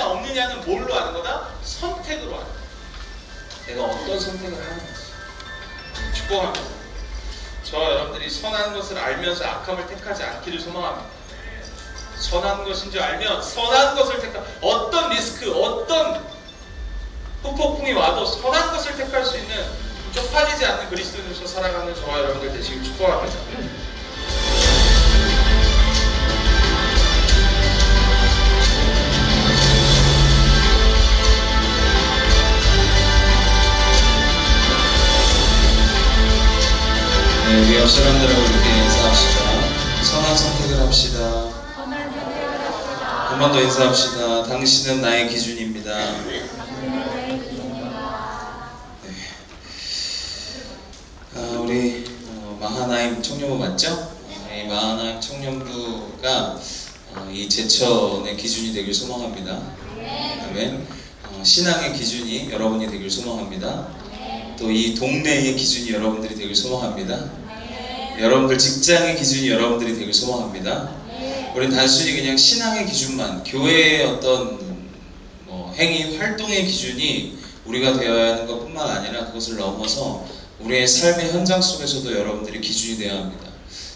있느냐 없느냐는 뭘로 아는 거다? 선택으로 아는 거다. 내가 어떤 선택을 하는지. 축복합니다. 저와 여러분들이 선한 것을 알면서 악함을 택하지 않기를 소망합니다. 선한 것인 줄 알면 선한 것을 택하, 어떤 리스크, 어떤 후폭풍이 와도 선한 것을 택할 수 있는 쪽팔리지 않는 그리스도인으로서 살아가는 저와 여러분들 되시길 축복합니다. 네, 우리 옆 사람들하고 이렇게 인사합시다. 선한 선택을 합시다. 한 번 더 인사합시다. 당신은 나의 기준입니다. 네. 우리 마하나임 청년부 맞죠? 이 마하나임 청년부가 이 제천의 기준이 되길 소망합니다. 아멘. 신앙의 기준이 여러분이 되길 소망합니다. 또 이 동네의 기준이 여러분들이 되길 소망합니다. 여러분들 직장의 기준이 여러분들이 되길 소망합니다. 우리는 단순히 그냥 신앙의 기준만, 교회의 어떤 행위, 활동의 기준이 우리가 되어야 하는 것뿐만 아니라 그것을 넘어서 우리의 삶의 현장 속에서도 여러분들이 기준이 되어야 합니다.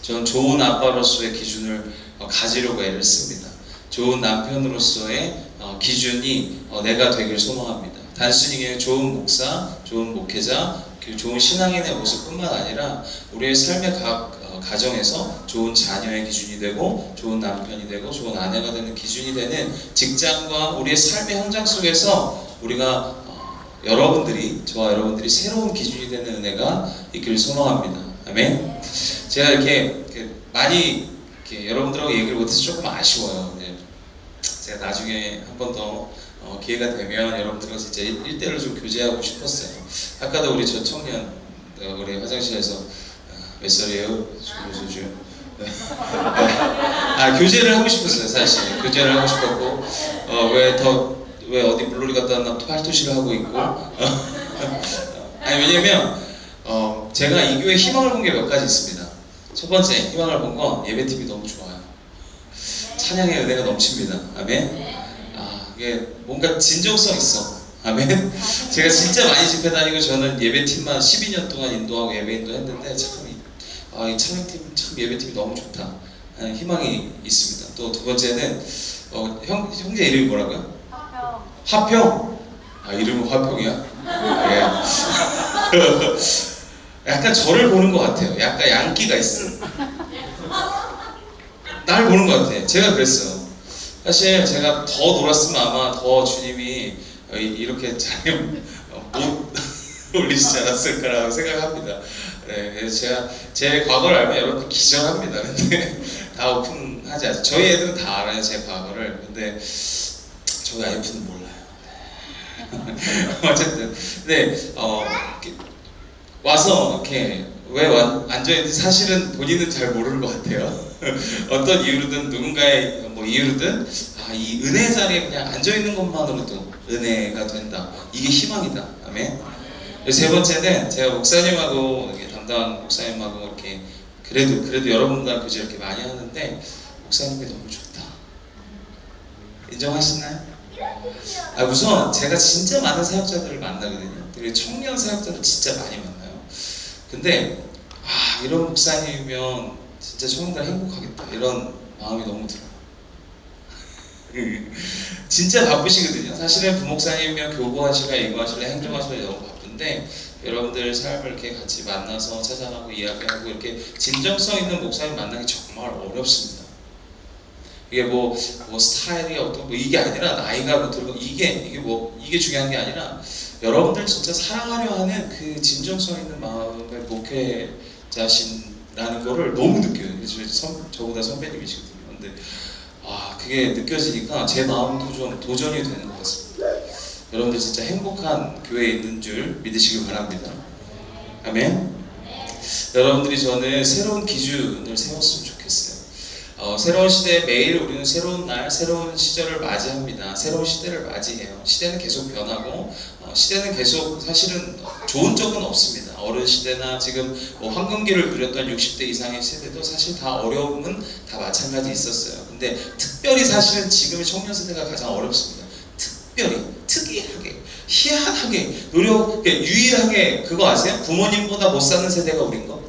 저는 좋은 아빠로서의 기준을 가지려고 애를 씁니다. 좋은 남편으로서의 기준이 내가 되길 소망합니다. 단순히 그냥 좋은 목사, 좋은 목회자, 좋은 신앙인의 모습뿐만 아니라 우리의 삶의 각 가정에서 좋은 자녀의 기준이 되고 좋은 남편이 되고 좋은 아내가 되는 기준이 되는 직장과 우리의 삶의 현장 속에서 우리가 여러분들이, 저와 여러분들이 새로운 기준이 되는 은혜가 있기를 소망합니다. 아멘. 제가 이렇게 많이 여러분들하고 얘기를 못해서 조금 아쉬워요. 제가 나중에 한 번 더 기회가 되면 여러분들과 진짜 1대1로 좀 교제하고 싶었어요. 아까도 우리 저 청년 우리 화장실에서 몇 살이에요? 22. 교제를 하고 싶었어요. 사실 교제를 하고 싶었고 왜 어디 물놀이 갔다 왔나 또 팔토시를 하고 있고 아니 왜냐면 제가 이 교회에 희망을 본 게 몇 가지 있습니다. 첫 번째 희망을 본 건 예배팀이 너무 좋아요. 찬양의 은혜가 넘칩니다. 아멘. 이게 뭔가 진정성 있어. 아멘. 제가 진짜 많이 집회 다니고 저는 예배팀만 12년 동안 인도하고 예배인도 했는데 참 이 찬양팀 참 예배팀이 너무 좋다 하는 희망이 있습니다. 또 두 번째는 형제 이름이 뭐라고요? 화평. 이름은 화평이야? 예. 약간 저를 보는 것 같아요. 약간 양기가 있어. 날 보는 것 같아. 제가 그랬어요. 사실 제가 더 놀았으면 아마 더 주님이 이렇게 잘 못 올리시지 않았을까라고 생각합니다. 네, 그래서 제가 제 과거를 알면 여러분들 기절합니다. 근데 다 오픈하지 않아요. 저희 애들은 다 알아요, 제 과거를. 근데 저희 와이프는 몰라요. 어쨌든, 네, 와서 이렇게 왜 앉아있는지 사실은 본인은 잘 모르는 것 같아요. 어떤 이유로든 누군가의 이유로든 이 은혜 자리에 그냥 앉아있는 것만으로도 은혜가 된다. 이게 희망이다. 아멘. 세 번째는 제가 목사님하고 담당 목사님하고 이렇게 그래도 여러분과 교제 이렇게 많이 하는데 목사님이 너무 좋다. 인정하시나요? 우선 제가 진짜 많은 사역자들을 만나거든요. 그리고 청년 사역자들 진짜 많이 만나요. 근데 이런 목사님이면 진짜 청년들 행복하겠다 이런 마음이 너무 들어요. 진짜 바쁘시거든요. 사실은 부목사님이면 교구하시라 이거하시라 행정하시라 너무 바쁜데 여러분들 삶을 이렇게 같이 만나서 찾아가고 이야기하고 이렇게 진정성 있는 목사님 만나기 정말 어렵습니다. 이게 스타일이 어떤 이게 아니라 나이가 들고 이게 중요한 게 아니라 여러분들 진짜 사랑하려 하는 그 진정성 있는 마음의 목회자신라는 거를 너무 느껴요. 저보다 선배님이시거든요. 근데 그게 느껴지니까 제 마음도 좀 도전이 되는 것 같습니다. 여러분들 진짜 행복한 교회에 있는 줄 믿으시기 바랍니다. 아멘. 여러분들이 저는 새로운 기준을 세웠으면 좋겠어요. 새로운 시대에 매일 우리는 새로운 날, 새로운 시절을 맞이합니다. 새로운 시대를 맞이해요. 시대는 계속 변하고 시대는 계속 사실은 좋은 적은 없습니다. 어른 시대나 지금 황금기를 누렸던 60대 이상의 세대도 사실 다 어려움은 다 마찬가지 있었어요. 근데 특별히 사실은 지금의 청년 세대가 가장 어렵습니다. 특별히 특이하게 희한하게 유일하게 그거 아세요? 부모님보다 못 사는 세대가 우린 거.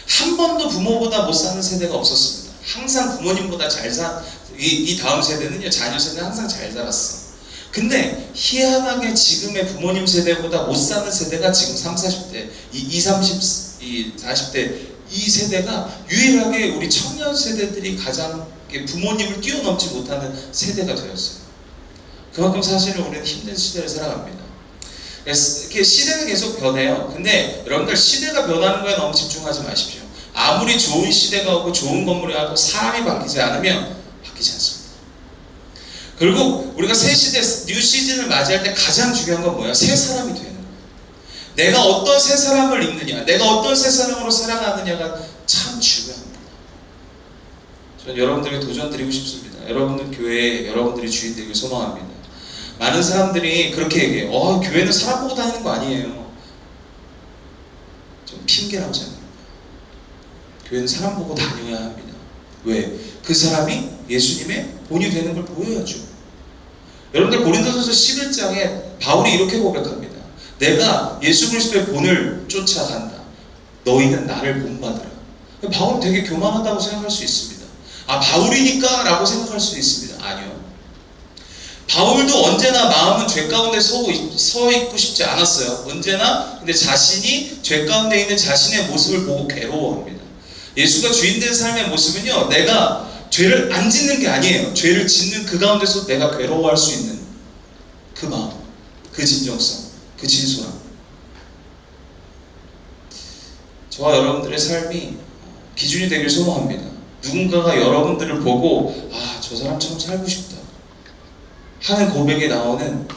한 번도 부모보다 못 사는 세대가 없었습니다. 항상 부모님보다 이 다음 세대는요, 자녀 세대는 항상 잘 살았어. 근데 희한하게 지금의 부모님 세대보다 못 사는 세대가 지금 30, 40대 40대 이 세대가 유일하게 우리 청년 세대들이 가장 부모님을 뛰어넘지 못하는 세대가 되었어요. 그만큼 사실은 우리는 힘든 시대를 살아갑니다. 이렇게 시대는 계속 변해요. 근데 여러분들 시대가 변하는 거에 너무 집중하지 마십시오. 아무리 좋은 시대가 오고 좋은 건물이 와도 사람이 바뀌지 않으면 바뀌지 않습니다. 그리고 우리가 새 시대, 뉴 시즌을 맞이할 때 가장 중요한 건 뭐예요? 새 사람이 되는 거예요. 내가 어떤 새 사람을 입느냐, 내가 어떤 새 사람으로 살아가느냐가 참 중요합니다. 저는 여러분들에게 도전 드리고 싶습니다. 여러분들 교회에 여러분들이 주인 되길 소망합니다. 많은 사람들이 그렇게 얘기해요. 교회는 사람 보고 다니는 거 아니에요. 좀 핑계라고 생각합니다. 교회는 사람 보고 다녀야 합니다. 왜? 그 사람이 예수님의 본이 되는 걸 보여야죠. 여러분들 고린도전서 11장에 바울이 이렇게 고백합니다. 내가 예수 그리스도의 본을 쫓아간다. 너희는 나를 본받으라. 바울은 되게 교만하다고 생각할 수 있습니다. 바울이니까 라고 생각할 수 있습니다. 아니요. 바울도 언제나 마음은 죄 가운데 서 있고 싶지 않았어요. 언제나 근데 자신이 죄 가운데 있는 자신의 모습을 보고 괴로워합니다. 예수가 주인된 삶의 모습은요, 내가 죄를 안 짓는 게 아니에요. 죄를 짓는 그 가운데서 내가 괴로워할 수 있는 그 마음, 그 진정성, 그 진솔함. 저와 여러분들의 삶이 기준이 되길 소망합니다. 누군가가 여러분들을 보고 저 사람처럼 살고 싶다 하는 고백이 나오는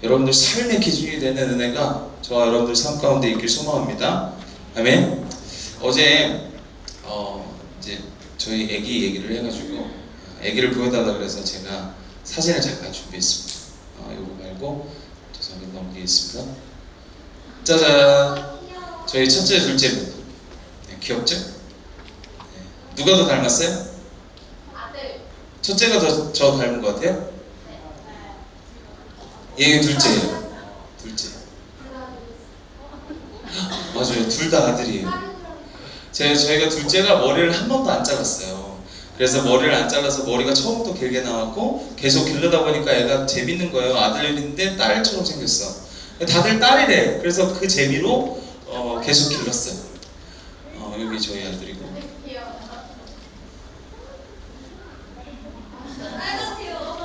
여러분들 삶의 기준이 되는 은혜가 저와 여러분들 삶 가운데 있길 소망합니다. 아멘. 어제 이제 저희 애기 얘기를 해가지고 애기를 보여달라 그래서 제가 사진을 잠깐 준비했습니다. 이거 말고 죄송합니다. 넘기겠습니다. 짜잔! 저희 첫째 둘째입니다. 네, 귀엽죠? 네. 누가 더 닮았어요? 첫째가 더 저 닮은 것 같아요? 얘 둘째예요. 둘째. 맞아요. 둘 다 아들이에요. 저희가 둘째가 머리를 한 번도 안 잘랐어요. 그래서 머리를 안 잘라서 머리가 처음부터 길게 나왔고 계속 기르다 보니까 애가 재밌는 거예요. 아들인데 딸처럼 생겼어. 다들 딸이래. 그래서 그 재미로 계속 길렀어요. 여기 저희 아들이고.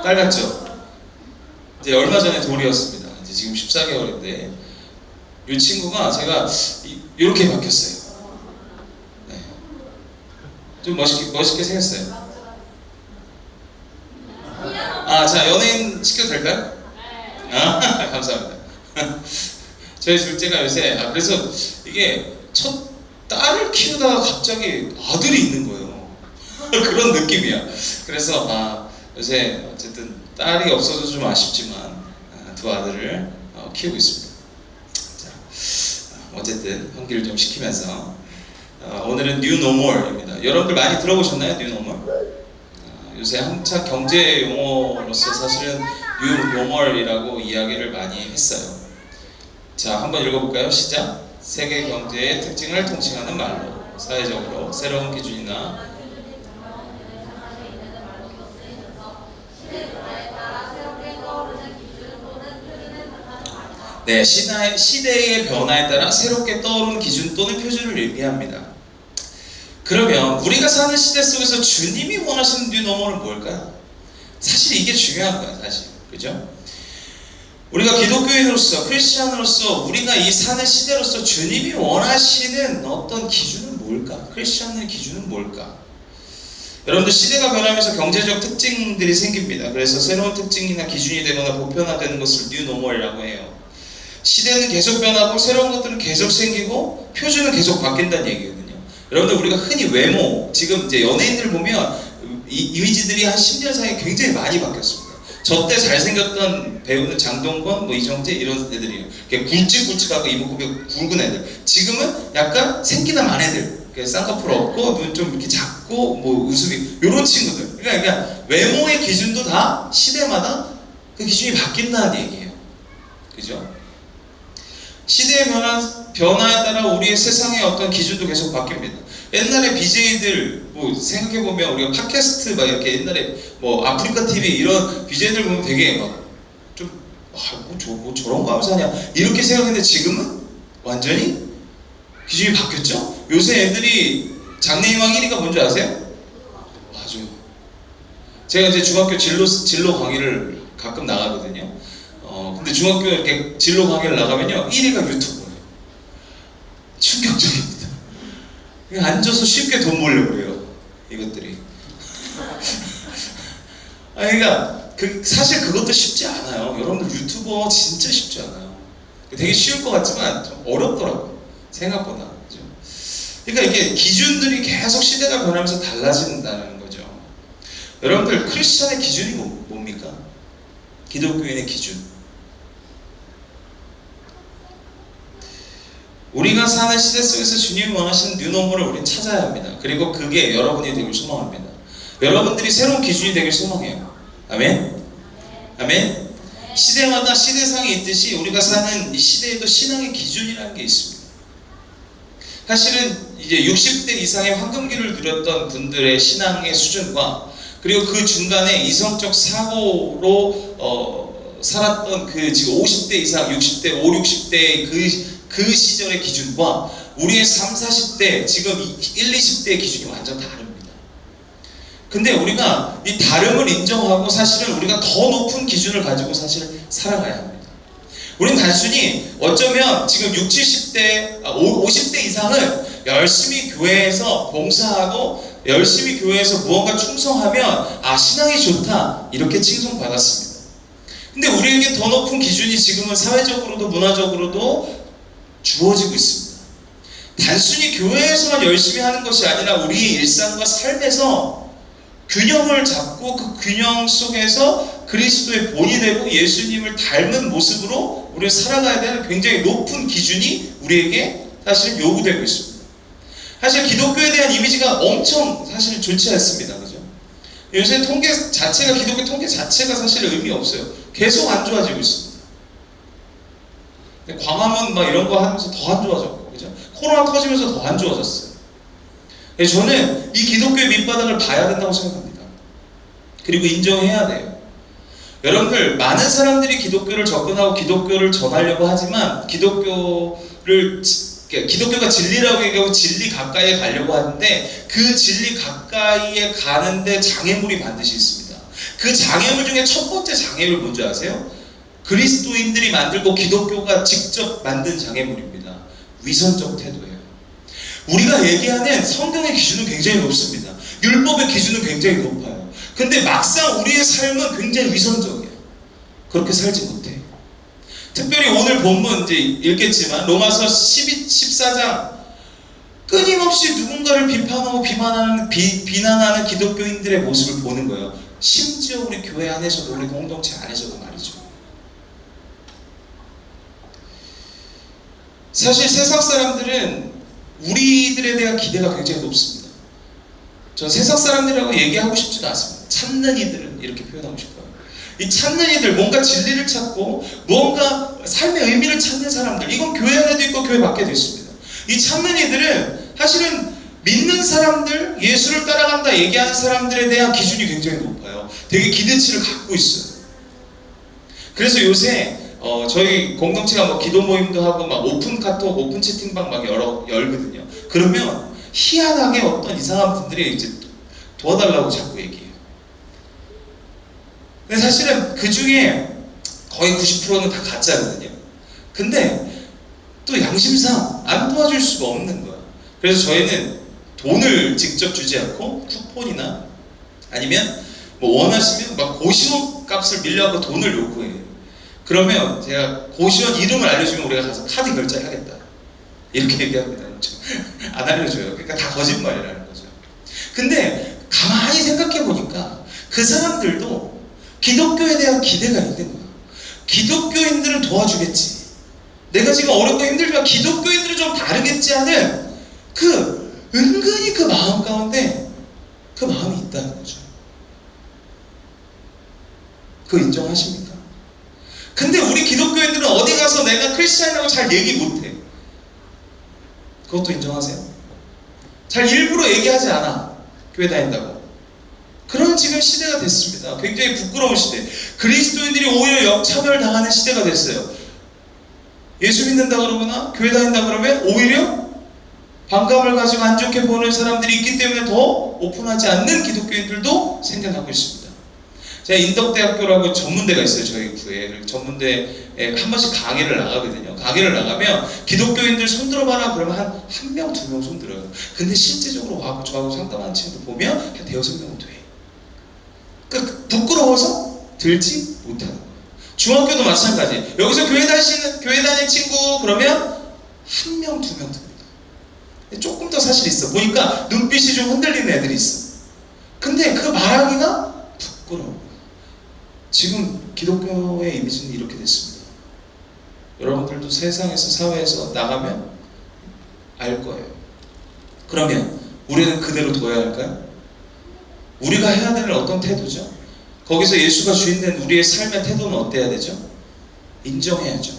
딸 같죠? 이제 얼마 전에 돌이었습니다. 이제 지금 14개월인데 이 친구가 제가 이렇게 바뀌었어요. 네. 좀 멋있게 생겼어요. 자, 연예인 시켜도 될까요? 감사합니다. 저희 둘째가 요새 그래서 이게 첫 딸을 키우다가 갑자기 아들이 있는 거예요. 그런 느낌이야. 그래서 요새 어쨌든 딸이 없어서 좀 아쉽지만 두 아들을 키우고 있습니다. 자, 어쨌든 환기를 좀 시키면서 오늘은 New Normal입니다. 여러분들 많이 들어보셨나요? New Normal? 요새 한참 경제 용어로서 사실은 New Normal이라고 이야기를 많이 했어요. 자, 한번 읽어볼까요? 시작! 세계 경제의 특징을 통칭하는 말로 사회적으로 새로운 기준이나 네, 시대의 변화에 따라 새롭게 떠오르는 기준 또는 표준을 의미합니다. 그러면 우리가 사는 시대 속에서 주님이 원하시는 뉴노멀은 뭘까요? 사실 이게 중요한 거야, 사실. 그죠? 우리가 기독교인으로서, 크리스찬으로서, 우리가 이 사는 시대로서 주님이 원하시는 어떤 기준은 뭘까? 크리스찬의 기준은 뭘까? 여러분들 시대가 변하면서 경제적 특징들이 생깁니다. 그래서 새로운 특징이나 기준이 되거나 보편화되는 것을 뉴노멀이라고 해요. 시대는 계속 변하고 새로운 것들은 계속 생기고 표준은 계속 바뀐다는 얘기거든요. 여러분들 우리가 흔히 외모, 지금 이제 연예인들 보면 이미지들이 한 10년 사이에 굉장히 많이 바뀌었습니다. 저 때 잘생겼던 배우는 장동건, 이정재 이런 애들이에요. 굵직굵직하고 이목구비 굵은 애들. 지금은 약간 생기다만 애들. 쌍꺼풀 없고 눈 좀 이렇게 작고 웃음이 이런 친구들. 그러니까 외모의 기준도 다 시대마다 그 기준이 바뀐다는 얘기예요. 그죠? 시대의 변화에 따라 우리의 세상의 어떤 기준도 계속 바뀝니다. 옛날에 BJ들 뭐 생각해보면 우리가 팟캐스트 막 이렇게 옛날에 뭐 아프리카 TV 이런 BJ들 보면 되게 뭐 저런 거 하면서 하냐 이렇게 생각했는데 지금은 완전히 기준이 바뀌었죠? 요새 애들이 장래희망 1위가 뭔지 아세요? 맞아요. 제가 이제 중학교 진로 강의를 가끔 나가거든요. 근데 중학교 이렇게 진로 강의를 나가면요 1위가 유튜버예요. 충격적입니다. 앉아서 쉽게 돈 벌려고 그래요 이것들이. 그러니까 사실 그것도 쉽지 않아요. 여러분들 유튜버 진짜 쉽지 않아요. 되게 쉬울 것 같지만 좀 어렵더라고요 생각보다. 그죠? 그러니까 이게 기준들이 계속 시대가 변하면서 달라진다는 거죠. 여러분들 크리스찬의 기준이 뭡니까? 기독교인의 기준. 우리가 사는 시대 속에서 주님이 원하시는 뉴노멀을 우리는 찾아야 합니다. 그리고 그게 여러분이 되길 소망합니다. 여러분들이 새로운 기준이 되길 소망해요. 아멘? 아멘? 시대마다 시대상이 있듯이 우리가 사는 이 시대에도 신앙의 기준이라는 게 있습니다. 사실은 이제 60대 이상의 황금기를 누렸던 분들의 신앙의 수준과 그리고 그 중간에 이성적 사고로 살았던 그 지금 50대 이상, 60대, 5, 60대의 그 시절의 기준과 우리의 3, 40대, 지금 1, 20대의 기준이 완전 다릅니다. 근데 우리가 이 다름을 인정하고 사실은 우리가 더 높은 기준을 가지고 사실 살아가야 합니다. 우리는 단순히 어쩌면 지금 60, 70대, 50대 이상은 열심히 교회에서 봉사하고 열심히 교회에서 무언가 충성하면 신앙이 좋다 이렇게 칭송받았습니다. 근데 우리에게 더 높은 기준이 지금은 사회적으로도 문화적으로도 주어지고 있습니다. 단순히 교회에서만 열심히 하는 것이 아니라 우리의 일상과 삶에서 균형을 잡고 그 균형 속에서 그리스도의 본이 되고 예수님을 닮은 모습으로 우리가 살아가야 되는 굉장히 높은 기준이 우리에게 사실 요구되고 있습니다. 사실 기독교에 대한 이미지가 엄청 사실 좋지 않습니다. 그죠? 요새 통계 자체가 기독교 통계 자체가 사실 의미 없어요. 계속 안 좋아지고 있습니다. 광화문 막 이런 거 하면서 더 안 좋아졌고, 그죠? 코로나 터지면서 더 안 좋아졌어요. 저는 이 기독교의 밑바닥을 봐야 된다고 생각합니다. 그리고 인정해야 돼요. 여러분들 많은 사람들이 기독교를 접근하고 기독교를 전하려고 하지만 기독교가 진리라고 얘기하고 진리 가까이에 가려고 하는데 그 진리 가까이에 가는데 장애물이 반드시 있습니다. 그 장애물 중에 첫 번째 장애물 뭔지 아세요? 그리스도인들이 만들고 기독교가 직접 만든 장애물입니다. 위선적 태도예요. 우리가 얘기하는 성경의 기준은 굉장히 높습니다. 율법의 기준은 굉장히 높아요. 근데 막상 우리의 삶은 굉장히 위선적이에요. 그렇게 살지 못해요. 특별히 오늘 본문 이제 읽겠지만 로마서 14장 끊임없이 누군가를 비판하고 비난하는 기독교인들의 모습을 보는 거예요. 심지어 우리 교회 안에서도 우리 공동체 안에서도 말이죠. 사실 세상 사람들은 우리들에 대한 기대가 굉장히 높습니다. 전 세상 사람들이라고 얘기하고 싶지도 않습니다. 찾는 이들은 이렇게 표현하고 싶어요. 이 찾는 이들, 뭔가 진리를 찾고 뭔가 삶의 의미를 찾는 사람들, 이건 교회 안에도 있고 교회 밖에도 있습니다. 이 찾는 이들은 사실은 믿는 사람들, 예수를 따라간다 얘기하는 사람들에 대한 기준이 굉장히 높아요. 되게 기대치를 갖고 있어요. 그래서 요새 저희 공동체가 뭐 기도 모임도 하고 막 오픈 카톡, 오픈 채팅방 막 열거든요. 그러면 희한하게 어떤 이상한 분들이 이제 도와달라고 자꾸 얘기해요. 근데 사실은 그 중에 거의 90%는 다 가짜거든요. 근데 또 양심상 안 도와줄 수가 없는 거야. 그래서 저희는 돈을 직접 주지 않고 쿠폰이나 아니면 뭐 원하시면 막 고시원 값을 밀려갖고 돈을 요구해요. 그러면 제가 고시원 이름을 알려주면 우리가 가서 카드 결제하겠다 이렇게 얘기합니다. 안 알려줘요. 그러니까 다 거짓말이라는 거죠. 근데 가만히 생각해 보니까 그 사람들도 기독교에 대한 기대가 있는 거야. 기독교인들은 도와주겠지. 내가 지금 어렵고 힘들지만 기독교인들은 좀 다르겠지 하는 그 은근히 그 마음 가운데 그 마음이 있다는 거죠. 그거 인정하십니까? 어디 가서 내가 크리스찬이라고 잘 얘기 못해. 그것도 인정하세요? 잘 일부러 얘기하지 않아. 교회 다닌다고. 그런 지금 시대가 됐습니다. 굉장히 부끄러운 시대. 그리스도인들이 오히려 역차별당하는 시대가 됐어요. 예수 믿는다 그러거나 교회 다닌다 그러면 오히려 반감을 가지고 안 좋게 보는 사람들이 있기 때문에 더 오픈하지 않는 기독교인들도 생겨나고 있습니다. 제가 인덕대학교라고 전문대가 있어요. 저희 구에. 전문대에 한 번씩 강의를 나가거든요. 강의를 나가면 기독교인들 손들어봐라 그러면 한 명, 두 명 손들어요. 근데 실제적으로 와고 저하고 상담하는 친구들 보면 한 대여섯 명은 돼. 그러니까 부끄러워서 들지 못하는 거예요. 중학교도 마찬가지. 여기서 교회 다니는 친구 그러면 한 명, 두 명 듭니다. 조금 더 사실 있어. 보니까 눈빛이 좀 흔들리는 애들이 있어. 근데 그 말하기가 부끄러워. 지금 기독교의 이미지는 이렇게 됐습니다. 여러분들도 세상에서 사회에서 나가면 알 거예요. 그러면 우리는 그대로 둬야 할까요? 우리가 해야 되는 어떤 태도죠? 거기서 예수가 주인된 우리의 삶의 태도는 어때야 되죠? 인정해야죠.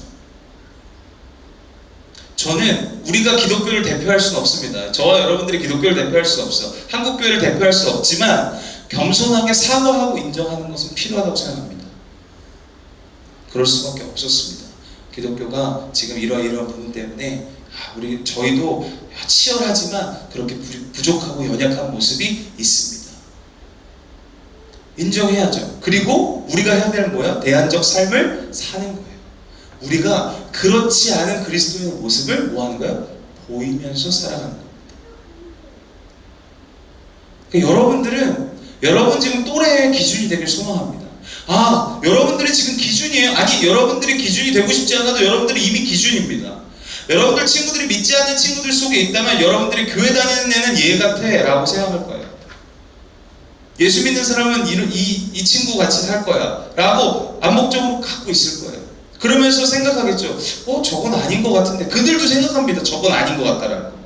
저는 우리가 기독교를 대표할 수는 없습니다. 저와 여러분들이 기독교를 대표할 수 없어. 한국교회를 대표할 수 없지만 겸손하게 사과하고 인정하는 것은 필요하다고 생각합니다. 그럴 수밖에 없었습니다. 기독교가 지금 이러한 부분 때문에 저희도 치열하지만 그렇게 부족하고 연약한 모습이 있습니다. 인정해야죠. 그리고 우리가 해야 되는 뭐야? 대안적 삶을 사는 거예요. 우리가 그렇지 않은 그리스도의 모습을 뭐 하는 거예요? 보이면서 살아가는 겁니다. 그러니까 여러분 지금 또래의 기준이 되길 소망합니다. 여러분들이 지금 기준이에요? 아니, 여러분들이 기준이 되고 싶지 않아도 여러분들이 이미 기준입니다. 여러분들 친구들이 믿지 않는 친구들 속에 있다면 여러분들이 교회 다니는 애는 얘 같아 라고 생각할 거예요. 예수 믿는 사람은 이 친구 같이 살 거야 라고 암묵적으로 갖고 있을 거예요. 그러면서 생각하겠죠. 저건 아닌 것 같은데. 그들도 생각합니다. 저건 아닌 것 같다라는 거.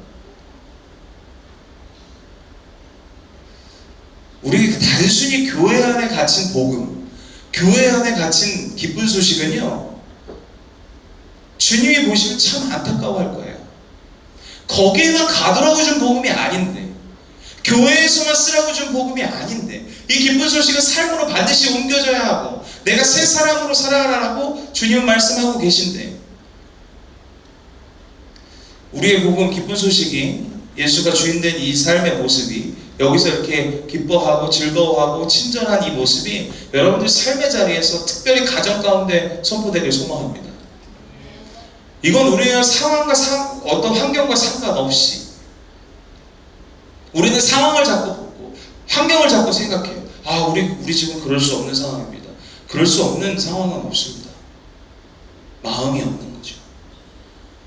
우리 단순히 교회 안에 갇힌 복음, 교회 안에 갇힌 기쁜 소식은요, 주님이 보시면 참 안타까워할 거예요. 거기에만 가두라고 준 복음이 아닌데, 교회에서만 쓰라고 준 복음이 아닌데, 이 기쁜 소식은 삶으로 반드시 옮겨져야 하고 내가 새 사람으로 살아가라고 주님은 말씀하고 계신데, 우리의 복음 기쁜 소식이 예수가 주인된 이 삶의 모습이 여기서 이렇게 기뻐하고 즐거워하고 친절한 이 모습이 여러분들 삶의 자리에서 특별히 가정 가운데 선포되길 소망합니다. 이건 우리의 상황과 어떤 환경과 상관없이 우리는 상황을 자꾸 보고 환경을 자꾸 생각해요. 우리 지금 그럴 수 없는 상황입니다. 그럴 수 없는 상황은 없습니다. 마음이 없는 거죠.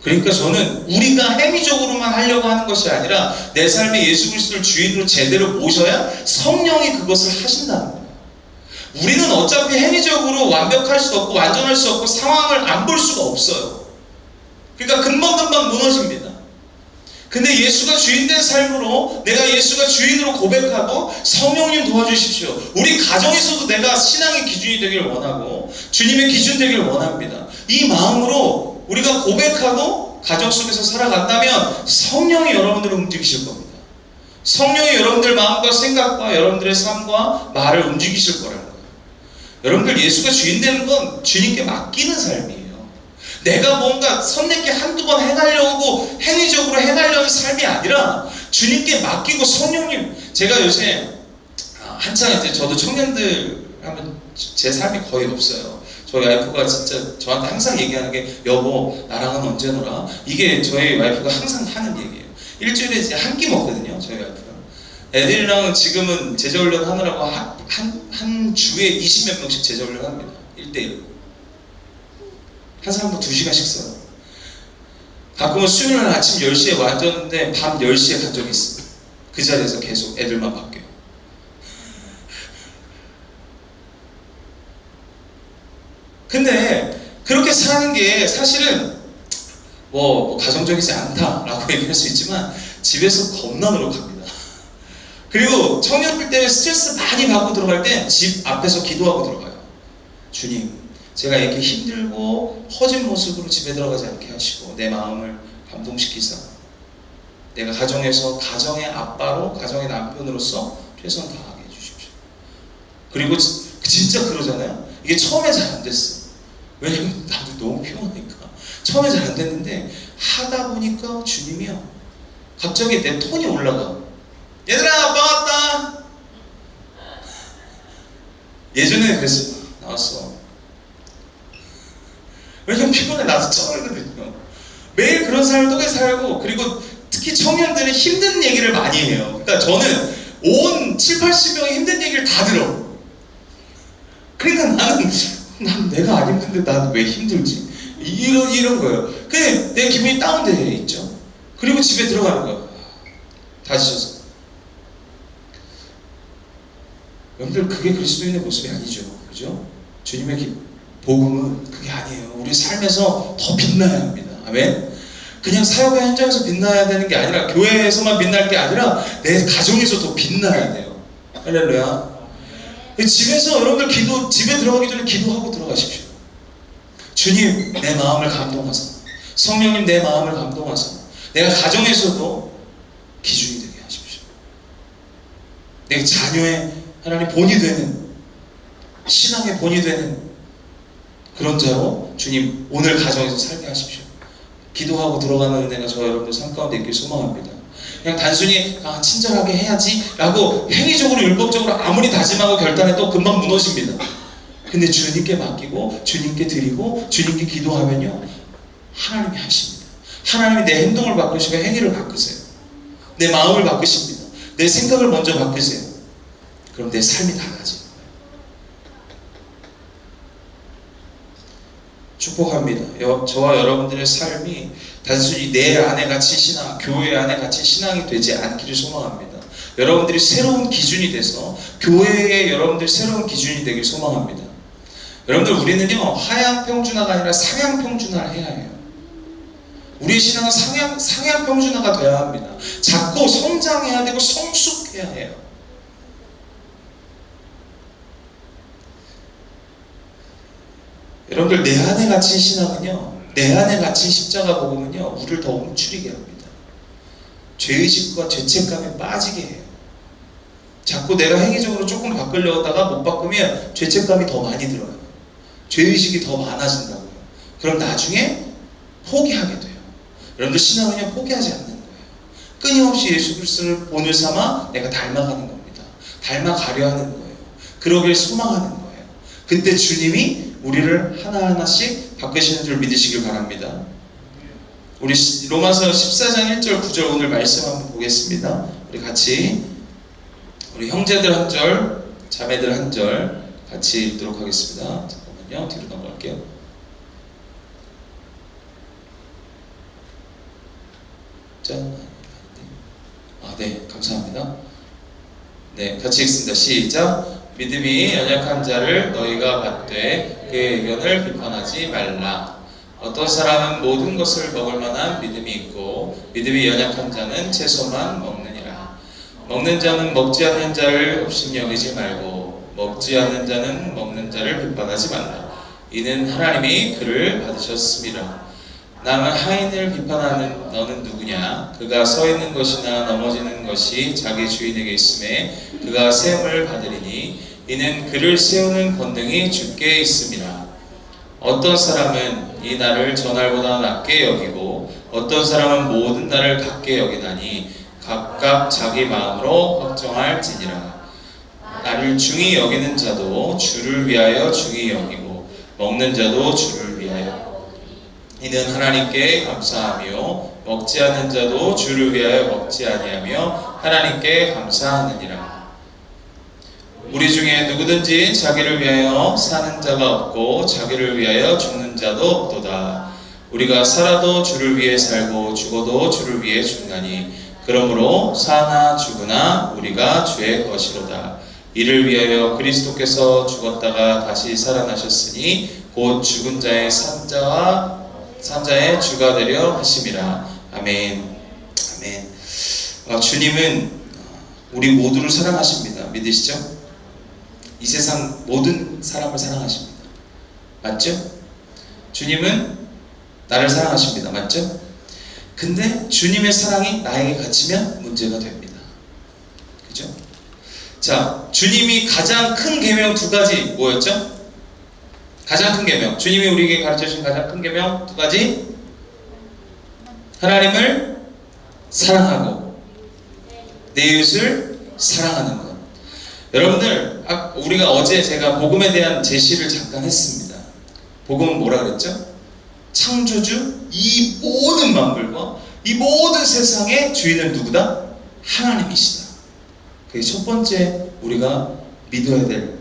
그러니까 저는 우리가 행위적으로만 하려고 하는 것이 아니라 내 삶에 예수 그리스도를 주인으로 제대로 모셔야 성령이 그것을 하신다는 거예요. 우리는 어차피 행위적으로 완벽할 수 없고 완전할 수 없고 상황을 안 볼 수가 없어요. 그러니까 금방금방 무너집니다. 근데 예수가 주인된 삶으로 내가 예수가 주인으로 고백하고 성령님 도와주십시오. 우리 가정에서도 내가 신앙의 기준이 되길 원하고 주님의 기준 되길 원합니다. 이 마음으로 우리가 고백하고 가정 속에서 살아간다면 성령이 여러분들을 움직이실 겁니다. 성령이 여러분들 마음과 생각과 여러분들의 삶과 말을 움직이실 거라는 거예요. 여러분들 예수가 주인 되는 건 주님께 맡기는 삶이에요. 내가 뭔가 선내게 한두 번 행하려고 행위적으로 행하려는 삶이 아니라 주님께 맡기고 성령님, 제가 요새 한창 이제 저도 청년들 하면 제 삶이 거의 없어요. 저희 와이프가 진짜 저한테 항상 얘기하는 게 여보 나랑은 언제 놀아? 이게 저희 와이프가 항상 하는 얘기예요. 일주일에 이제 한 끼 먹거든요. 저희 와이프가. 애들이랑은 지금은 제자훈련 하느라고 한 주에 20몇 명씩 제자훈련 합니다. 1대1. 한 사람도 2시간씩 써요. 가끔은 수요일날 아침 10시에 왔는데 밤 10시에 간 적이 있습니다. 그 자리에서 계속 애들만 바뀌어요. 근데 그렇게 사는 게 사실은 뭐 가정적이지 않다라고 얘기할 수 있지만 집에서 겁나 노력합니다. 그리고 청년들 때문에 스트레스 많이 받고 들어갈 땐 집 앞에서 기도하고 들어가요. 주님, 제가 이렇게 힘들고 허진 모습으로 집에 들어가지 않게 하시고 내 마음을 감동시키사 내가 가정에서 가정의 아빠로 가정의 남편으로서 최선 다하게 해주십시오. 그리고 진짜 그러잖아요. 이게 처음에 잘 안 됐어. 왜냐면 나도 너무 피곤하니까 처음에 잘 안 됐는데 하다 보니까 주님이요 갑자기 내 톤이 올라가. 얘들아 아빠 왔다. 예전에 그랬어. 나왔어. 왜냐면 피곤해. 나도 쩔거든요. 매일 그런 삶을 똑같이 살고, 그리고 특히 청년들은 힘든 얘기를 많이 해요. 그러니까 저는 온 7, 80명의 힘든 얘기를 다 들어. 그러니까 난 내가 안 힘든데 난 왜 힘들지? 이런 거예요. 근데 내 기분이 다운되어 있죠. 그리고 집에 들어가는 거예요. 다지셔서. 여러분들 그게 그리스도인의 모습이 아니죠. 그죠? 주님의 복음은 그게 아니에요. 우리 삶에서 더 빛나야 합니다. 아멘. 그냥 사역의 현장에서 빛나야 되는 게 아니라 교회에서만 빛날 게 아니라 내 가정에서 더 빛나야 돼요. 할렐루야. 집에서 여러분들 집에 들어가기 전에 기도하고 들어가십시오. 주님 내 마음을 감동하사, 성령님 내 마음을 감동하사 내가 가정에서도 기준이 되게 하십시오. 내가 자녀의 하나님 본이 되는, 신앙의 본이 되는 그런 자로 주님 오늘 가정에서 살게 하십시오. 기도하고 들어가는 은혜가 저 여러분들 삶 가운데 있길 소망합니다. 그냥 단순히 친절하게 해야지 라고 행위적으로 율법적으로 아무리 다짐하고 결단해도 금방 무너집니다. 근데 주님께 맡기고 주님께 드리고 주님께 기도하면요 하나님이 하십니다. 하나님이 내 행동을 바꾸시고 행위를 바꾸세요. 내 마음을 바꾸십니다. 내 생각을 먼저 바꾸세요. 그럼 내 삶이 달라져요. 축복합니다. 저와 여러분들의 삶이 단순히 내 안에 갇힌 신앙, 교회 안에 갇힌 신앙이 되지 않기를 소망합니다. 여러분들이 새로운 기준이 돼서 교회에 여러분들이 새로운 기준이 되길 소망합니다. 여러분들 우리는요 하향 평준화가 아니라 상향 평준화를 해야 해요. 우리의 신앙은 상향 평준화가 되어야 합니다. 자꾸 성장해야 되고 성숙해야 해요. 여러분들 내 안에 갇힌 신앙은요, 내 안에 갇힌 십자가 복음은요 우리를 더 움츠리게 합니다. 죄의식과 죄책감에 빠지게 해요. 자꾸 내가 행위적으로 조금 바꾸려다가 못 바꾸면 죄책감이 더 많이 들어요. 죄의식이 더 많아진다고요. 그럼 나중에 포기하게 돼요. 여러분들 신앙은요 포기하지 않는 거예요. 끊임없이 예수 그리스도를 본을 삼아 내가 닮아가는 겁니다. 닮아가려 하는 거예요. 그러길 소망하는 거예요. 그때 주님이 우리를 하나하나씩 바꾸시는 줄 믿으시길 바랍니다. 우리 로마서 14장 1절 9절 오늘 말씀 한번 보겠습니다. 우리 같이 우리 형제들 한 절, 자매들 한 절 같이 읽도록 하겠습니다. 잠깐만요. 뒤로 넘어갈게요. 짠. 네, 감사합니다. 네, 같이 읽습니다. 시작. 믿음이 연약한 자를 너희가 받되 그의 의견을 비판하지 말라. 어떤 사람은 모든 것을 먹을 만한 믿음이 있고 믿음이 연약한 자는 채소만 먹느니라. 먹는 자는 먹지 않는 자를 없인 여기지 말고 먹지 않는 자는 먹는 자를 비판하지 말라. 이는 하나님이 그를 받으셨습니다. 남은 하인을 비판하는 너는 누구냐? 그가 서 있는 것이나 넘어지는 것이 자기 주인에게 있음에 그가 세움을 받으리니 이는 그를 세우는 권능이 주께 있음이라. 어떤 사람은 이 날을 저날보다 낮게 여기고 어떤 사람은 모든 날을 같게 여기나니 각각 자기 마음으로 확정할지니라. 나를 중히 여기는 자도 주를 위하여 중히 여기고 먹는 자도 주를 위하여. 이는 하나님께 감사하며 먹지 않는 자도 주를 위하여 먹지 아니하며 하나님께 감사하느니라. 우리 중에 누구든지 자기를 위하여 사는 자가 없고 자기를 위하여 죽는 자도 없도다. 우리가 살아도 주를 위해 살고 죽어도 주를 위해 죽나니 그러므로 사나 죽으나 우리가 주의 것이로다. 이를 위하여 그리스도께서 죽었다가 다시 살아나셨으니 곧 죽은 자의 산자의 주가 되려 하심이라. 아멘. 아멘. 주님은 우리 모두를 사랑하십니다. 믿으시죠? 이 세상 모든 사람을 사랑하십니다. 맞죠? 주님은 나를 사랑하십니다. 맞죠? 근데 주님의 사랑이 나에게 갇히면 문제가 됩니다. 그죠? 자, 주님이 가장 큰 계명 두 가지 뭐였죠? 가장 큰 계명, 주님이 우리에게 가르쳐 주신 가장 큰 계명 두 가지. 하나님을 사랑하고 내 이웃을 사랑하는 것. 여러분들, 우리가 어제 제가 복음에 대한 제시를 잠깐 했습니다. 복음은 뭐라 그랬죠? 창조주, 이 모든 만물과 이 모든 세상의 주인은 누구다? 하나님이시다. 그게 첫 번째 우리가 믿어야 될,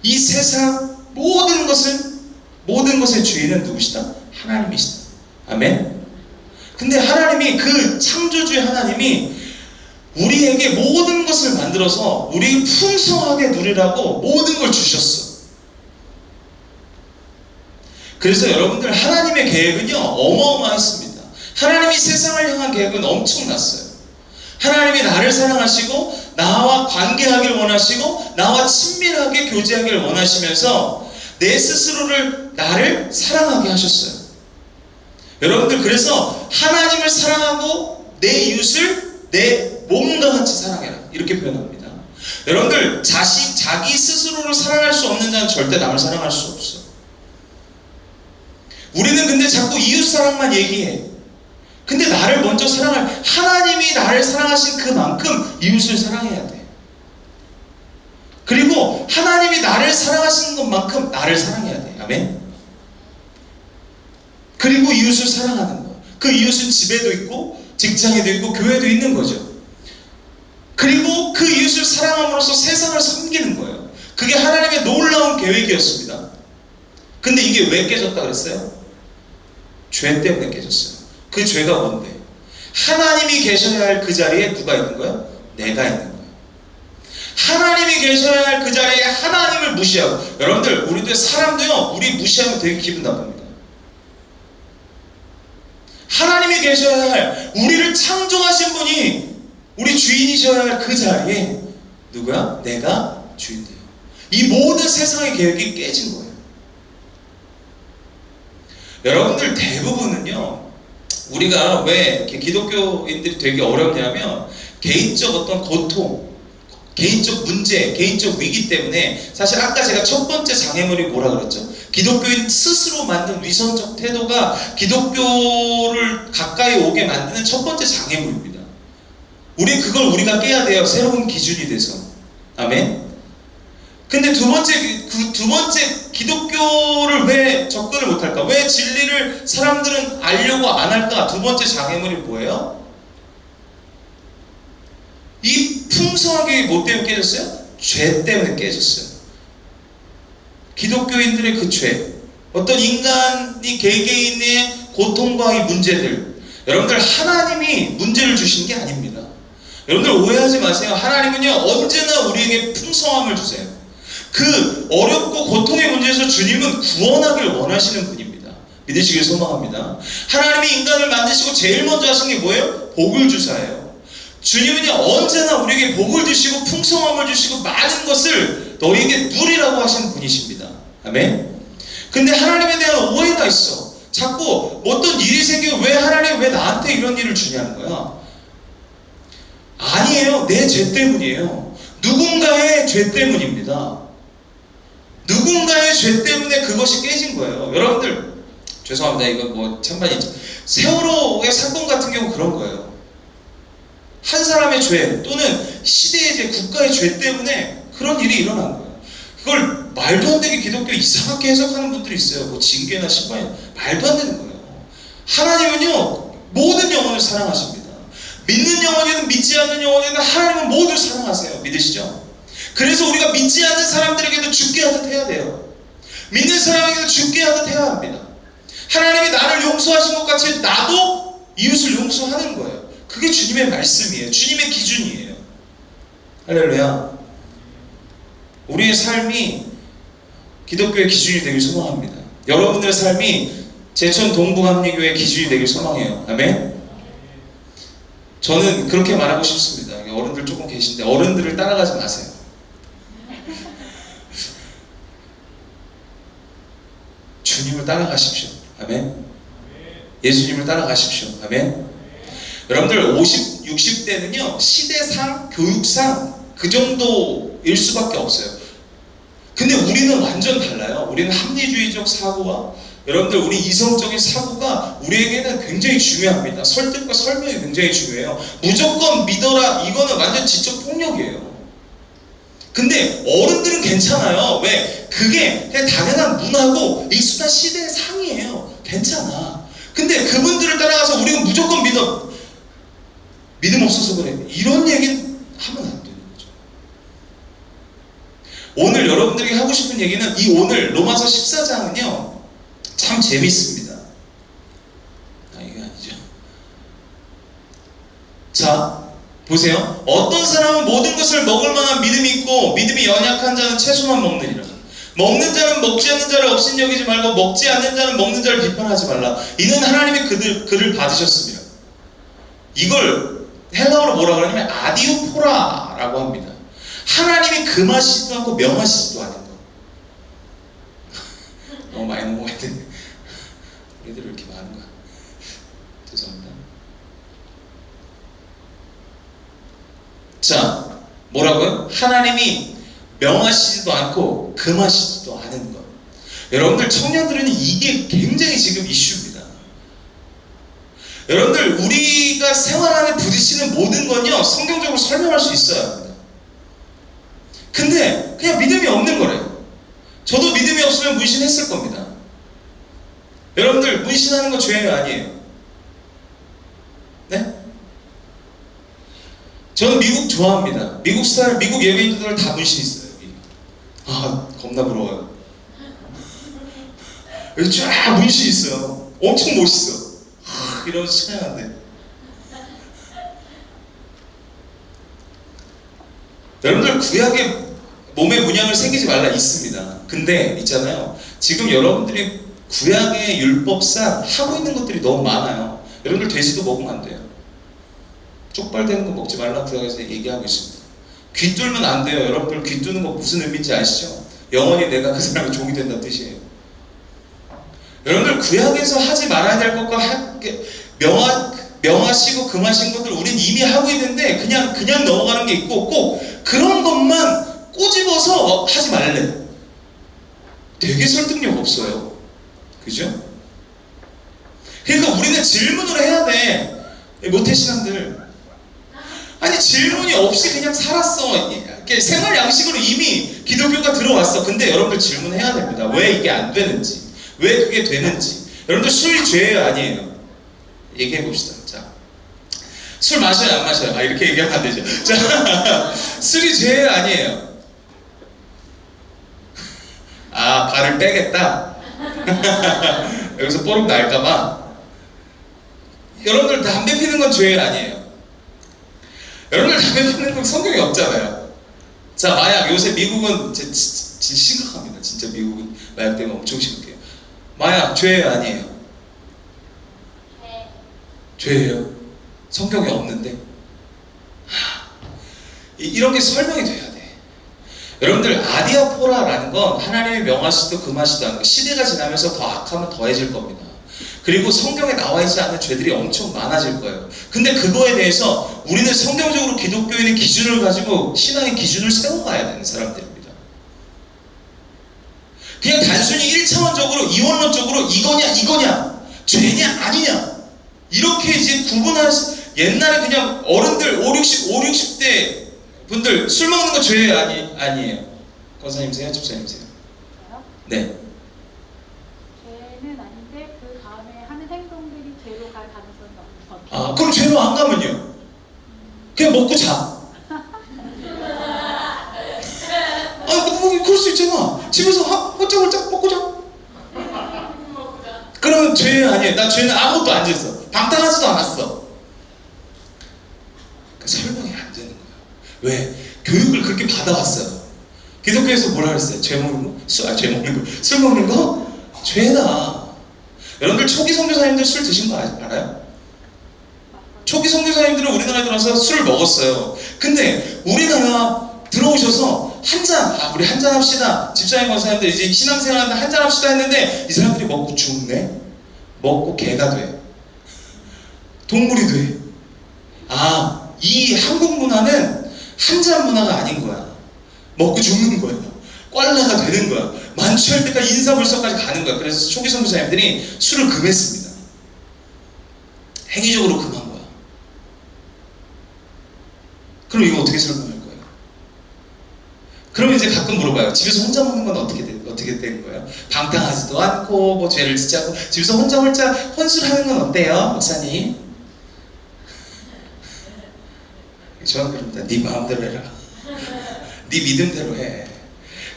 이 세상 모든 것의 주인은 누구시다? 하나님이시다. 아멘. 근데 하나님이, 그 창조주의 하나님이 우리에게 모든 것을 만들어서 우리 풍성하게 누리라고 모든 걸 주셨어. 그래서 여러분들, 하나님의 계획은요 어마어마했습니다. 하나님이 세상을 향한 계획은 엄청났어요. 하나님이 나를 사랑하시고 나와 관계하길 원하시고 나와 친밀하게 교제하길 원하시면서 내 스스로를, 나를 사랑하게 하셨어요. 여러분들, 그래서 하나님을 사랑하고 내 이웃을 내 몸과 같이 사랑해라, 이렇게 표현합니다. 여러분들, 자기 스스로를 사랑할 수 없는 자는 절대 남을 사랑할 수 없어. 우리는 근데 자꾸 이웃 사랑만 얘기해. 근데 나를 먼저 사랑할, 하나님이 나를 사랑하신 그만큼 이웃을 사랑해야 돼. 그리고 하나님이 나를 사랑하시는 것만큼 나를 사랑해야 돼. 아멘. 그리고 이웃을 사랑하는 거. 그 이웃은 집에도 있고 직장에도 있고 교회도 있는 거죠. 그리고 그 이웃을 사랑함으로써 세상을 섬기는 거예요. 그게 하나님의 놀라운 계획이었습니다. 근데 이게 왜 깨졌다 그랬어요? 죄 때문에 깨졌어요. 그 죄가 뭔데? 하나님이 계셔야 할 그 자리에 누가 있는 거예요? 내가 있는 거예요. 하나님이 계셔야 할 그 자리에 하나님을 무시하고, 여러분들, 우리도 사람도요, 우리 무시하면 되게 기분 나쁩니다. 하나님이 계셔야 할, 우리를 창조하신 분이 우리 주인이셔야 할 그 자리에 누구야? 내가 주인 돼요. 이 모든 세상의 계획이 깨진 거예요. 여러분들, 대부분은요, 우리가 왜 이렇게 기독교인들이 되게 어렵냐면 개인적 어떤 고통, 개인적 문제, 개인적 위기 때문에, 사실 아까 제가 첫 번째 장애물이 뭐라 그랬죠? 기독교인 스스로 만든 위선적 태도가 기독교를 가까이 오게 만드는 첫 번째 장애물입니다. 그걸 우리가 깨야 돼요. 새로운 기준이 돼서. 아멘. 근데 두 번째 기독교를 왜 접근을 못할까? 왜 진리를 사람들은 알려고 안 할까? 두 번째 장애물이 뭐예요? 이 풍성하게 뭐 때문에 깨졌어요? 죄 때문에 깨졌어요. 기독교인들의 그 죄, 어떤 인간이 개개인의 고통과 이 문제들, 여러분들, 하나님이 문제를 주신 게 아닙니다. 여러분들 오해하지 마세요. 하나님은요 언제나 우리에게 풍성함을 주세요. 그 어렵고 고통의 문제에서 주님은 구원하길 원하시는 분입니다. 믿으시길 소망합니다. 하나님이 인간을 만드시고 제일 먼저 하신 게 뭐예요? 복을 주사예요. 주님은요 언제나 우리에게 복을 주시고 풍성함을 주시고 많은 것을 너희에게 누리라고 하시는 분이십니다. 아멘. 근데 하나님에 대한 오해가 있어. 자꾸 어떤 일이 생기면 왜 하나님, 왜 나한테 이런 일을 주냐는 거야. 아니에요. 내 죄 때문이에요. 누군가의 죄 때문입니다. 누군가의 죄 때문에 그것이 깨진 거예요. 여러분들, 죄송합니다. 이거 뭐 찬반이죠. 세월호의 사건 같은 경우 그런 거예요. 한 사람의 죄 또는 시대의 죄, 국가의 죄 때문에 그런 일이 일어난 거예요. 그걸 말도 안 되게 기독교 이상하게 해석하는 분들이 있어요. 뭐 징계나 심판이 말도 안 되는 거예요. 하나님은요 모든 영혼을 사랑하십니다. 믿는 영혼이든 믿지 않는 영혼이든 하나님은 모두 사랑하세요. 믿으시죠? 그래서 우리가 믿지 않는 사람들에게도 죽게 하듯 해야 돼요. 믿는 사람에게도 죽게 하듯 해야 합니다. 하나님이 나를 용서하신 것 같이 나도 이웃을 용서하는 거예요. 그게 주님의 말씀이에요. 주님의 기준이에요. 할렐루야. 우리의 삶이 기독교의 기준이 되길 소망합니다. 여러분들의 삶이 제천 동부감리교회의 기준이 되길 소망해요. 아멘. 저는 그렇게 말하고 싶습니다. 어른들 조금 계신데 어른들을 따라가지 마세요. 주님을 따라가십시오. 아멘. 예수님을 따라가십시오. 아멘. 여러분들 50, 60대는요 시대상, 교육상 그 정도일 수밖에 없어요. 근데 우리는 완전 달라요. 우리는 합리주의적 사고와 여러분들 우리 이성적인 사고가 우리에게는 굉장히 중요합니다. 설득과 설명이 굉장히 중요해요. 무조건 믿어라 이거는 완전 지적 폭력이에요. 근데 어른들은 괜찮아요. 왜? 그게 그냥 당연한 문화고 익숙한 시대의 상이에요. 괜찮아. 근데 그분들을 따라가서 우리는 무조건 믿음 없어서 그래. 이런 얘기는 하면 안 되는 거죠. 오늘 여러분들에게 하고 싶은 얘기는 이 오늘 로마서 14장은요 참 재밌습니다. 이게 아니죠. 자 보세요. 어떤 사람은 모든 것을 먹을 만한 믿음이 있고 믿음이 연약한 자는 채소만 먹느니라. 먹는 자는 먹지 않는 자를 없인 여기지 말고 먹지 않는 자는 먹는 자를 비판하지 말라. 이는 하나님의 그를 받으셨습니다. 이걸 헬라어로 뭐라 그러냐면 아디오포라라고 합니다. 하나님이 금하시지도 않고 명하시지도 않은 거. 너무 많이 넘어가야 되네. 얘들 왜 이렇게 많은가? 죄송합니다. 자, 뭐라고요? 하나님이 명하시지도 않고 금하시지도 않은 것. 여러분들 청년들은 이게 굉장히 지금 이슈입니다. 여러분들 우리가 생활 안에 부딪히는 모든 건요 성경적으로 설명할 수 있어야 합니다. 근데 그냥 믿음이 없는 거래요. 저도 믿음이 없으면 문신했을 겁니다. 여러분들 문신하는 거 죄예요 아니에요? 네? 저는 미국 좋아합니다. 미국 스타일, 미국 예배인들 다 문신 있어요. 여기. 아 겁나 부러워요. 여기 쫙 문신 있어요. 엄청 멋있어. 이러면서 찬양한대. 여러분들 구약에 몸에 문양을 새기지 말라 있습니다. 근데 있잖아요. 지금 여러분들이 구약의 율법상 하고 있는 것들이 너무 많아요. 여러분들 돼지도 먹으면 안 돼요. 쪽발되는 거 먹지 말라 구약에서 얘기하고 있습니다. 귀 뚫면 안 돼요. 여러분들 귀 뚫는 거 무슨 의미인지 아시죠? 영원히 내가 그 사람의 종이 된다는 뜻이에요. 여러분들 구약에서 하지 말아야 될 것과 명하시고 금하신 것들 우린 이미 하고 있는데 그냥 넘어가는 게 있고 꼭 그런 것만 꼬집어서 하지 말래. 되게 설득력 없어요. 그죠? 그러니까 우리는 질문을 해야 돼. 모태신앙들. 아니 질문이 없이 그냥 살았어. 생활 양식으로 이미 기독교가 들어왔어. 근데 여러분들 질문해야 됩니다. 왜 이게 안 되는지, 왜 그게 되는지. 여러분들 술이 죄예요 아니에요? 얘기해 봅시다. 자, 술 마셔요 안 마셔요? 이렇게 얘기하면 안 되죠. 자, 술이 죄예요 아니에요? 발을 빼겠다. 여기서 뽀록 날까봐. 여러분들 담배 피는 건 죄예요 아니에요? 여러분들 담배 피는 건 성경이 없잖아요. 자, 마약 요새 미국은 진짜 심각합니다. 진짜 미국은 마약 때문에 엄청 심각해요. 마약 죄예요 아니에요? 죄예요. 성경에 없는데. 이런 게 설명이 돼야 돼. 여러분들 아디아포라라는 건 하나님이 명하시도 금하시도 않은 거. 시대가 지나면서 더 악하면 더해질 겁니다. 그리고 성경에 나와 있지 않은 죄들이 엄청 많아질 거예요. 근데 그거에 대해서 우리는 성경적으로 기독교인의 기준을 가지고 신앙의 기준을 세워가야 되는 사람들입니다. 그냥 단순히 1차원적으로 이원론적으로 이거냐 죄냐 아니냐 이렇게 이제 구분할 옛날에 그냥 어른들 60대 분들 술 먹는 거 죄예요 아니에요? 권사님세요? 집사님세요? 네. 죄는 아닌데 그 다음에 하는 행동들이 죄로 갈 가능성이 없는 것. 그럼 죄로 안 가면요? 그냥 먹고 자. 그럴 수 있잖아. 집에서 홀짝홀짝 먹고 자. 그러면 죄 아니에요. 나 죄는 아무것도 안 지었어. 방탕하지도 않았어. 설명이 안 되는 거예요. 왜? 교육을 그렇게 받아왔어요. 기독교에서 뭐라 그랬어요? 죄 먹는 거? 술 먹는 거? 죄다. 여러분들 초기 선교사님들 술 드신 거 알아요? 초기 선교사님들은 우리나라에 들어와서 술을 먹었어요. 근데 우리나라 들어오셔서 우리 한잔 합시다. 집사님 권사님들 이제 신앙생활하는데 한잔 합시다 했는데 이 사람들이 먹고 죽네. 먹고 개가 돼. 동물이 돼. 이 한국 문화는 한잔 문화가 아닌 거야. 먹고 죽는 거야. 꽐라가 되는 거야. 만취할 때까지 인사불성까지 가는 거야. 그래서 초기 선교사님들이 술을 금했습니다. 행위적으로 금한 거야. 그럼 이거 어떻게 설명할 거예요? 그러면 이제 가끔 물어봐요. 집에서 혼자 먹는 건 어떻게 된 거예요? 방탕하지도 않고 뭐 죄를 짓지 않고 집에서 혼자 혼술하는 건 어때요, 목사님? 저는 그럽니다. 네 마음대로 해라. 네 믿음대로 해.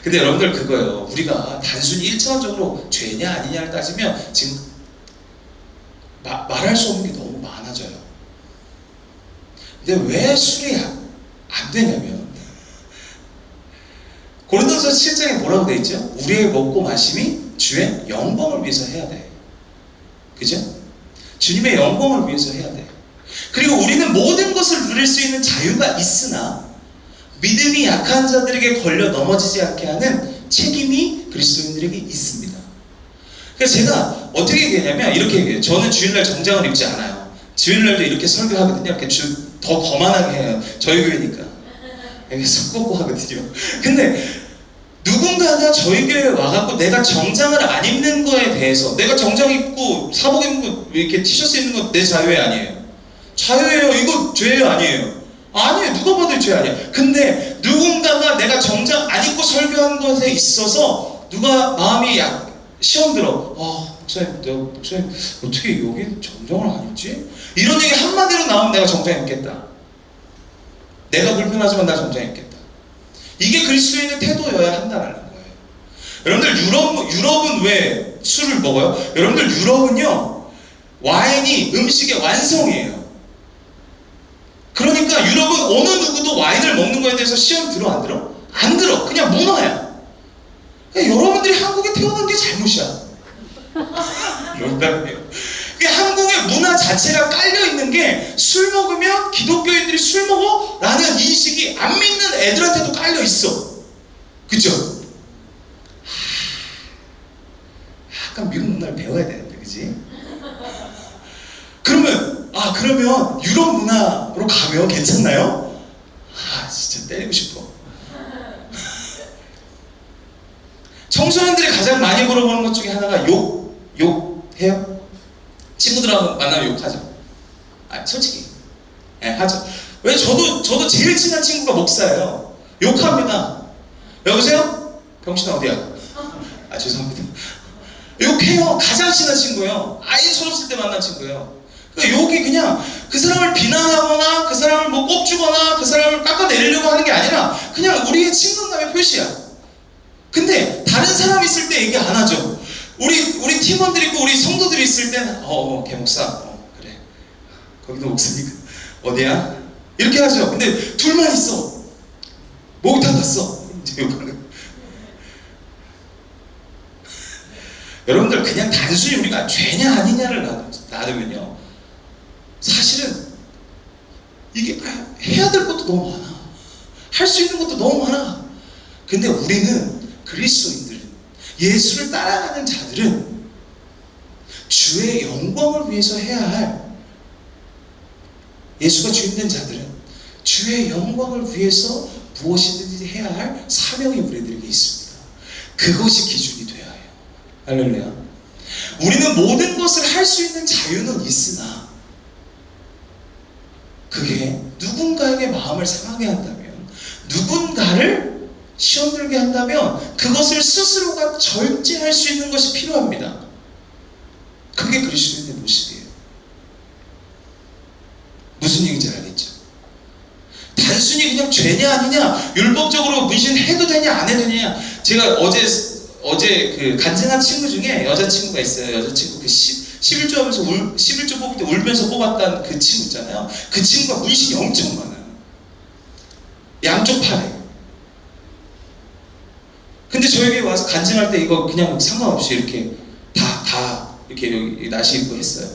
근데 여러분들 그거예요. 우리가 단순히 1차원적으로 죄냐 아니냐를 따지면 지금 말할 수 없는 게 너무 많아져요. 근데 왜 술이 안 되냐면 고린도서 7장에 뭐라고 돼 있죠? 우리의 먹고 마심이 주의 영광을 위해서 해야 돼. 그죠? 주님의 영광을 위해서 해야 돼. 그리고 우리는 모든 것을 누릴 수 있는 자유가 있으나 믿음이 약한 자들에게 걸려 넘어지지 않게 하는 책임이 그리스도인들에게 있습니다. 그래서 제가 어떻게 얘기하냐면 이렇게 얘기해요. 저는 주일날 정장을 입지 않아요. 주일날도 이렇게 설교하거든요. 이렇게 더 거만하게 해요. 저희 교회니까. 여기 손 꽂고 하거든요. 근데 누군가가 저희 교회에 와갖고 내가 정장을 안 입는 거에 대해서 내가 정장 입고 사복 입는 거 이렇게 티셔츠 입는 거 내 자유에 아니에요. 자유예요. 이거 죄 아니에요. 아니에요. 누가 봐도 죄 아니에요. 근데 누군가가 내가 정장 안 입고 설교한 것에 있어서 누가 마음이 시험 들어. 목사님 어떻게 여기 정장을 안 입지? 이런 얘기 한마디로 나오면 내가 정장 입겠다. 내가 불편하지만 나 정장 입겠다. 이게 그리스도인의 태도여야 한다라는 거예요. 여러분들 유럽은 왜 술을 먹어요? 여러분들 유럽은요 와인이 음식의 완성이에요. 그러니까 유럽은 어느 누구도 와인을 먹는 거에 대해서 시험 들어 안 들어? 안 들어. 그냥 문화야. 그러니까 여러분들이 한국에 태어난 게 잘못이야. 농담이에요. 한국의 문화 자체가 깔려있는 게 술 먹으면 기독교인들이 술 먹어? 라는 인식이 안 믿는 애들한테도 깔려있어. 그쵸? 약간 미국 문화를 배워야 되는데, 그치? 그러면 유럽 문화로 가면 괜찮나요? 진짜 때리고 싶어. 청소년들이 가장 많이 물어보는 것 중에 하나가 욕해요? 친구들하고 만나면 욕하죠. 솔직히 하죠. 왜? 저도 제일 친한 친구가 목사예요. 욕합니다. 여보세요? 병신 어디야? 죄송합니다. 욕해요. 가장 친한 친구예요. 아예 초등학생 때 만난 친구예요. 욕이 그냥 그 사람을 비난하거나 그 사람을 뭐 꼽주거나 그 사람을 깎아내리려고 하는 게 아니라 그냥 우리의 친근감의 표시야. 근데 다른 사람 있을 때 얘기 안 하죠. 우리 팀원들 있고 우리 성도들이 있을 때는 걔 목사 그래 거기도 목사니까 어디야? 이렇게 하죠. 근데 둘만 있어. 목욕탕 갔어. 이제 욕하는. 여러분들 그냥 단순히 우리가 죄냐 아니냐를 놔두면요 사실은 이게 해야 될 것도 너무 많아. 할 수 있는 것도 너무 많아. 근데 우리는 그리스도인들, 예수를 따라가는 자들은 주의 영광을 위해서 해야 할, 예수가 주인된 자들은 주의 영광을 위해서 무엇이든지 해야 할 사명이 우리들에게 있습니다. 그것이 기준이 되어야 해요. 할렐루야. 우리는 모든 것을 할 수 있는 자유는 있으나 그게 누군가에게 마음을 상하게 한다면, 누군가를 시험 들게 한다면 그것을 스스로가 절제할 수 있는 것이 필요합니다. 그게 그리스도인의 모습이에요. 무슨 얘기인지 알겠죠? 단순히 그냥 죄냐 아니냐, 율법적으로 문신해도 되냐 안 해도 되냐. 제가 어제 그 간증한 친구 중에 여자친구가 있어요. 여자친구 그 11조 하면서 11조 뽑을 때 울면서 뽑았다는 그 친구 있잖아요. 그 친구가 문신이 엄청 많아요. 양쪽 팔에. 근데 저에게 와서 간증할 때 이거 그냥 상관없이 이렇게 다 이렇게 여기 나시 입고 했어요.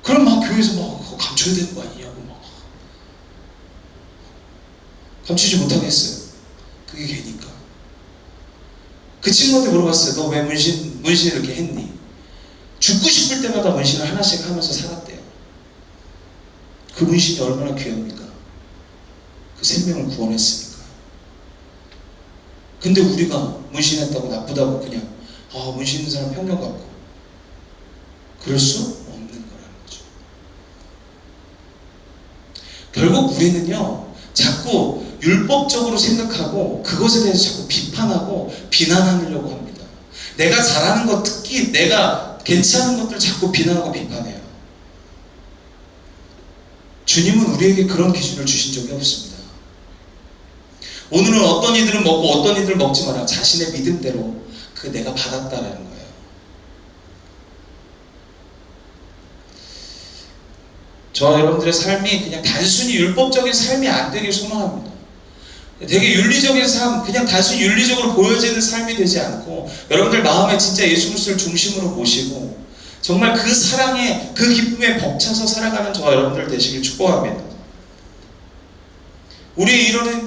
그럼 막 교회에서 막 그거 감춰야 되는 거 아니냐고 막. 감추지 못하겠어요. 그게 걔니까. 그 친구한테 물어봤어요. 너 왜 문신을 이렇게 했니? 죽고 싶을 때마다 문신을 하나씩 하면서 살았대요. 그 문신이 얼마나 귀합니까? 그 생명을 구원했으니까. 근데 우리가 문신했다고 나쁘다고 그냥 문신 있는 사람 편견 갖고 그럴 수 없는 거라는 거죠. 결국 우리는요, 자꾸 율법적으로 생각하고 그것에 대해서 자꾸 비판하고 비난하려고 합니다. 내가 잘하는 것, 특히 내가 괜찮은 것들 자꾸 비난하고 비판해요. 주님은 우리에게 그런 기준을 주신 적이 없습니다. 오늘은 어떤 이들은 먹고 어떤 이들은 먹지 마라. 자신의 믿음대로 그 내가 받았다라는 거예요. 저와 여러분들의 삶이 그냥 단순히 율법적인 삶이 안 되길 소망합니다. 되게 윤리적인 삶, 그냥 단순히 윤리적으로 보여지는 삶이 되지 않고 여러분들 마음에 진짜 예수 그리스도를 중심으로 모시고 정말 그 사랑에, 그 기쁨에 벅차서 살아가는 저와 여러분들 되시길 축복합니다.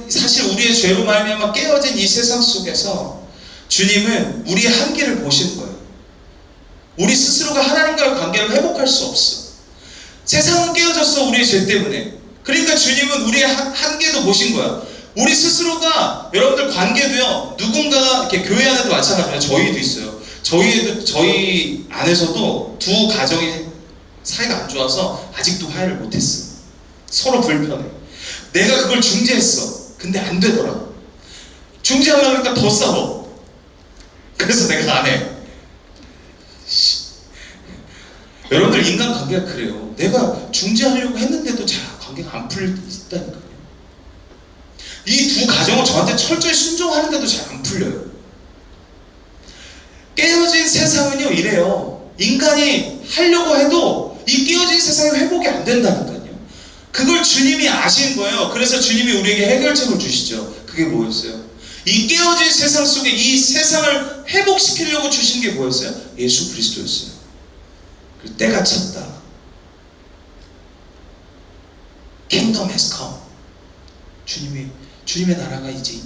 사실 우리의 죄로 말미암아 깨어진 이 세상 속에서 주님은 우리의 한계를 보시는 거예요. 우리 스스로가 하나님과의 관계를 회복할 수 없어. 세상은 깨어졌어, 우리의 죄 때문에. 그러니까 주님은 우리의 한계도 보신 거야. 우리 스스로가, 여러분들 관계도요, 누군가가, 이렇게 교회 안에도 마찬가지예요. 저희도 있어요. 저희 안에서도 두 가정이 사이가 안 좋아서 아직도 화해를 못했어. 서로 불편해. 내가 그걸 중재했어. 근데 안 되더라. 중재하려고 하니까 더 싸워. 그래서 내가 안 해. 여러분들 인간관계가 그래요. 내가 중재하려고 했는데도 잘 관계가 안 풀린다니까요. 이 두 가정은 저한테 철저히 순종하는데도 잘 안 풀려요. 깨어진 세상은요, 이래요. 인간이 하려고 해도 이 깨어진 세상이 회복이 안 된다니까요. 그걸 주님이 아신 거예요. 그래서 주님이 우리에게 해결책을 주시죠. 그게 뭐였어요? 이 깨어진 세상 속에 이 세상을 회복시키려고 주신 게 뭐였어요? 예수 그리스도였어요. 그 때가 찼다. Kingdom has come. 주님의 나라가 이제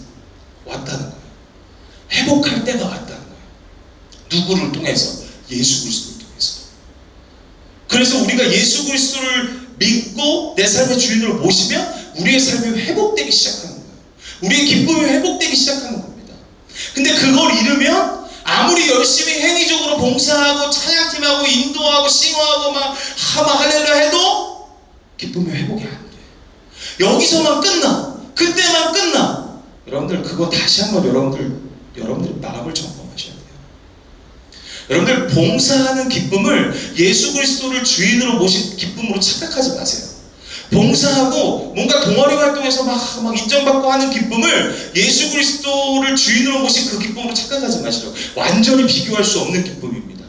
왔다는 거예요. 회복할 때가 왔다는 거예요. 누구를 통해서? 예수 그리스도를 통해서. 그래서 우리가 예수 그리스도를 믿고 내 삶의 주인으로 모시면 우리의 삶이 회복되기 시작하는 거예요. 우리의 기쁨이 회복되기 시작하는 겁니다. 근데 그걸 잃으면 아무리 열심히 행위적으로 봉사하고 찬양팀하고 인도하고 싱어하고 막 할렐루야 해도 기쁨이 회복이 안 돼. 여기서만 끝나. 그때만 끝나. 여러분들 그거 다시 한번 여러분들의 마음을 점검하셔야 돼요. 여러분들 봉사하는 기쁨을 예수 그리스도를 주인으로 모신 기쁨으로 착각하지 마세요. 봉사하고 뭔가 동아리 활동에서 막 인정받고 하는 기쁨을 예수 그리스도를 주인으로 모신 그 기쁨으로 착각하지 마시라고. 완전히 비교할 수 없는 기쁨입니다.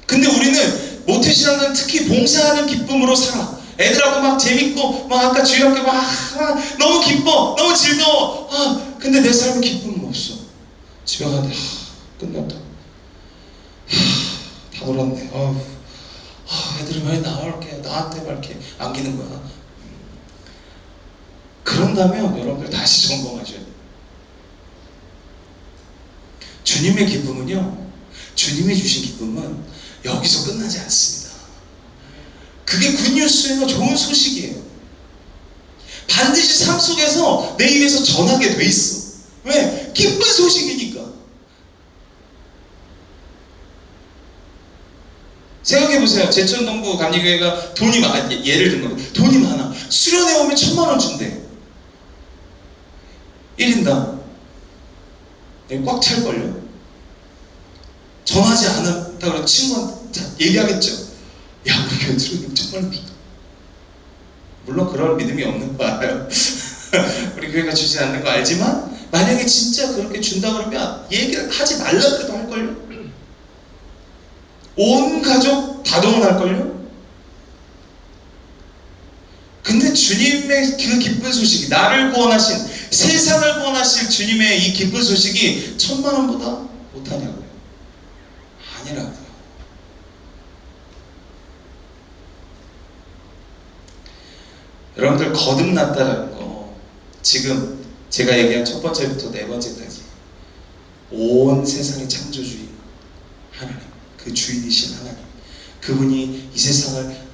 근데 우리는 모태신앙은 특히 봉사하는 기쁨으로 살아. 애들하고 막 재밌고 막 아까 주일학교 막 너무 기뻐, 너무 즐거워. 근데 내 삶에 기쁨은 없어. 집에 가는데 끝났다. 다 놀았네. 애들이 왜 나한테 막 이렇게 안기는 거야. 그런다면 여러분들 다시 점검하셔야 돼요. 주님의 기쁨은요, 주님이 주신 기쁨은 여기서 끝나지 않습니다. 그게 굿뉴스예요. 좋은 소식이에요. 반드시 삶 속에서 내 입에서 전하게 돼 있어. 왜? 기쁜 소식이니까. 생각해보세요. 제천동부 감리교회가 돈이 많아. 예를 들면 돈이 많아. 수련회 오면 1,000,000원 준대. 1인당. 꽉 찰걸요? 전하지 않았다고 그러면 친구한테 얘기하겠죠. 야, 우리 교회 수련회 1,000,000원 준다. 물론 그런 믿음이 없는 거 알아요. 우리 교회가 주지 않는 거 알지만 만약에 진짜 그렇게 준다 그러면 얘기를 하지 말라 그래도 할걸요? 온 가족 다 동원할걸요? 근데 주님의 그 기쁜 소식이, 나를 구원하신, 세상을 구원하실 주님의 이 기쁜 소식이 1,000,000원보다 못하냐고요? 아니라고요. 여러분들 거듭났다라는 거 지금 제가 얘기한 첫 번째부터 네 번째까지 온 세상의 창조주인 하나님, 그 주인이신 하나님, 그분이 이 세상을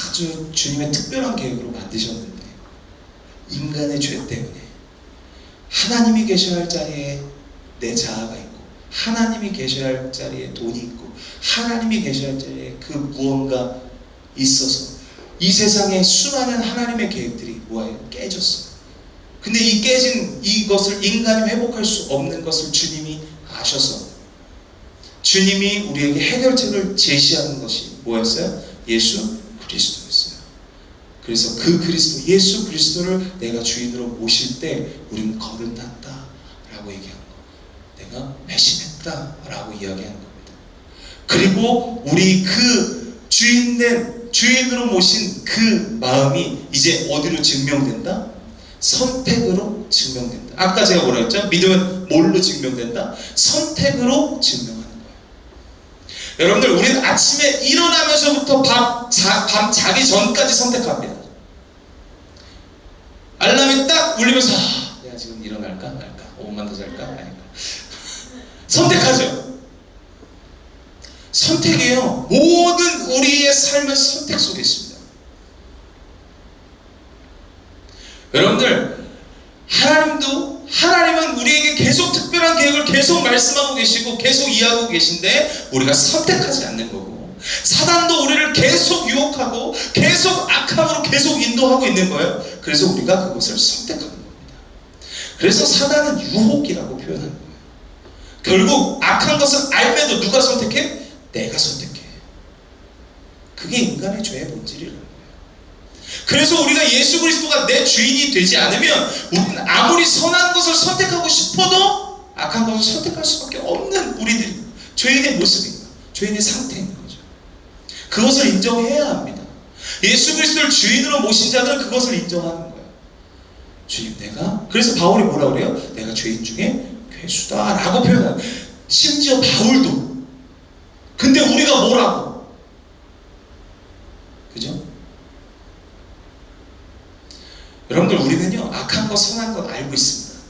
아주 주님의 특별한 계획으로 만드셨는데 인간의 죄 때문에 하나님이 계셔야 할 자리에 내 자아가 있고 하나님이 계셔야 할 자리에 돈이 있고 하나님이 계셔야 할 자리에 그 무언가 있어서 이 세상에 수많은 하나님의 계획들이 뭐예요? 깨졌어. 근데 이 깨진 이것을 인간이 회복할 수 없는 것을 주님이 아셔서 주님이 우리에게 해결책을 제시하는 것이 뭐였어요? 예수 그리스도였어요. 그래서 그 그리스도, 예수 그리스도를 내가 주인으로 모실 때 우리는 거듭났다 라고 얘기하는 거, 내가 회심했다 라고 이야기하는 겁니다. 그리고 우리 그 주인으로 모신 그 마음이 이제 어디로 증명된다? 선택으로 증명된다. 아까 제가 뭐라 했죠? 믿음은 뭘로 증명된다? 선택으로 증명하는 거예요. 여러분들, 우리는 아침에 일어나면서부터 밤 자기 전까지 선택합니다. 알람이 딱 울리면서 내가 지금 일어날까 말까, 5분만 더 잘까 말까, 선택하죠. 선택이에요. 모든 우리의 삶은 선택 속에 있습니다. 여러분들, 하나님은 우리에게 계속 특별한 계획을 계속 말씀하고 계시고 계속 이해하고 계신데 우리가 선택하지 않는 거고, 사단도 우리를 계속 유혹하고 계속 악함으로 계속 인도하고 있는 거예요. 그래서 우리가 그것을 선택하는 겁니다. 그래서 사단은 유혹이라고 표현하는 거예요. 결국 악한 것을 알매도 누가 선택해? 내가 선택해. 그게 인간의 죄의 본질이라는 거예요. 그래서 우리가 예수 그리스도가 내 주인이 되지 않으면 우리는 아무리 선한 것을 선택하고 싶어도 악한 것을 선택할 수밖에 없는 우리들이 죄인의 모습입니다. 죄인의 상태인 거죠. 그것을 인정해야 합니다. 예수 그리스도를 주인으로 모신 자들은 그것을 인정하는 거예요. 주님, 내가, 그래서 바울이 뭐라 그래요? 내가 죄인 중에 괴수다 라고 표현해요. 심지어 바울도. 근데 우리가 뭐라고? 그죠? 여러분들, 우리는요 악한 것 선한 것 알고 있습니다.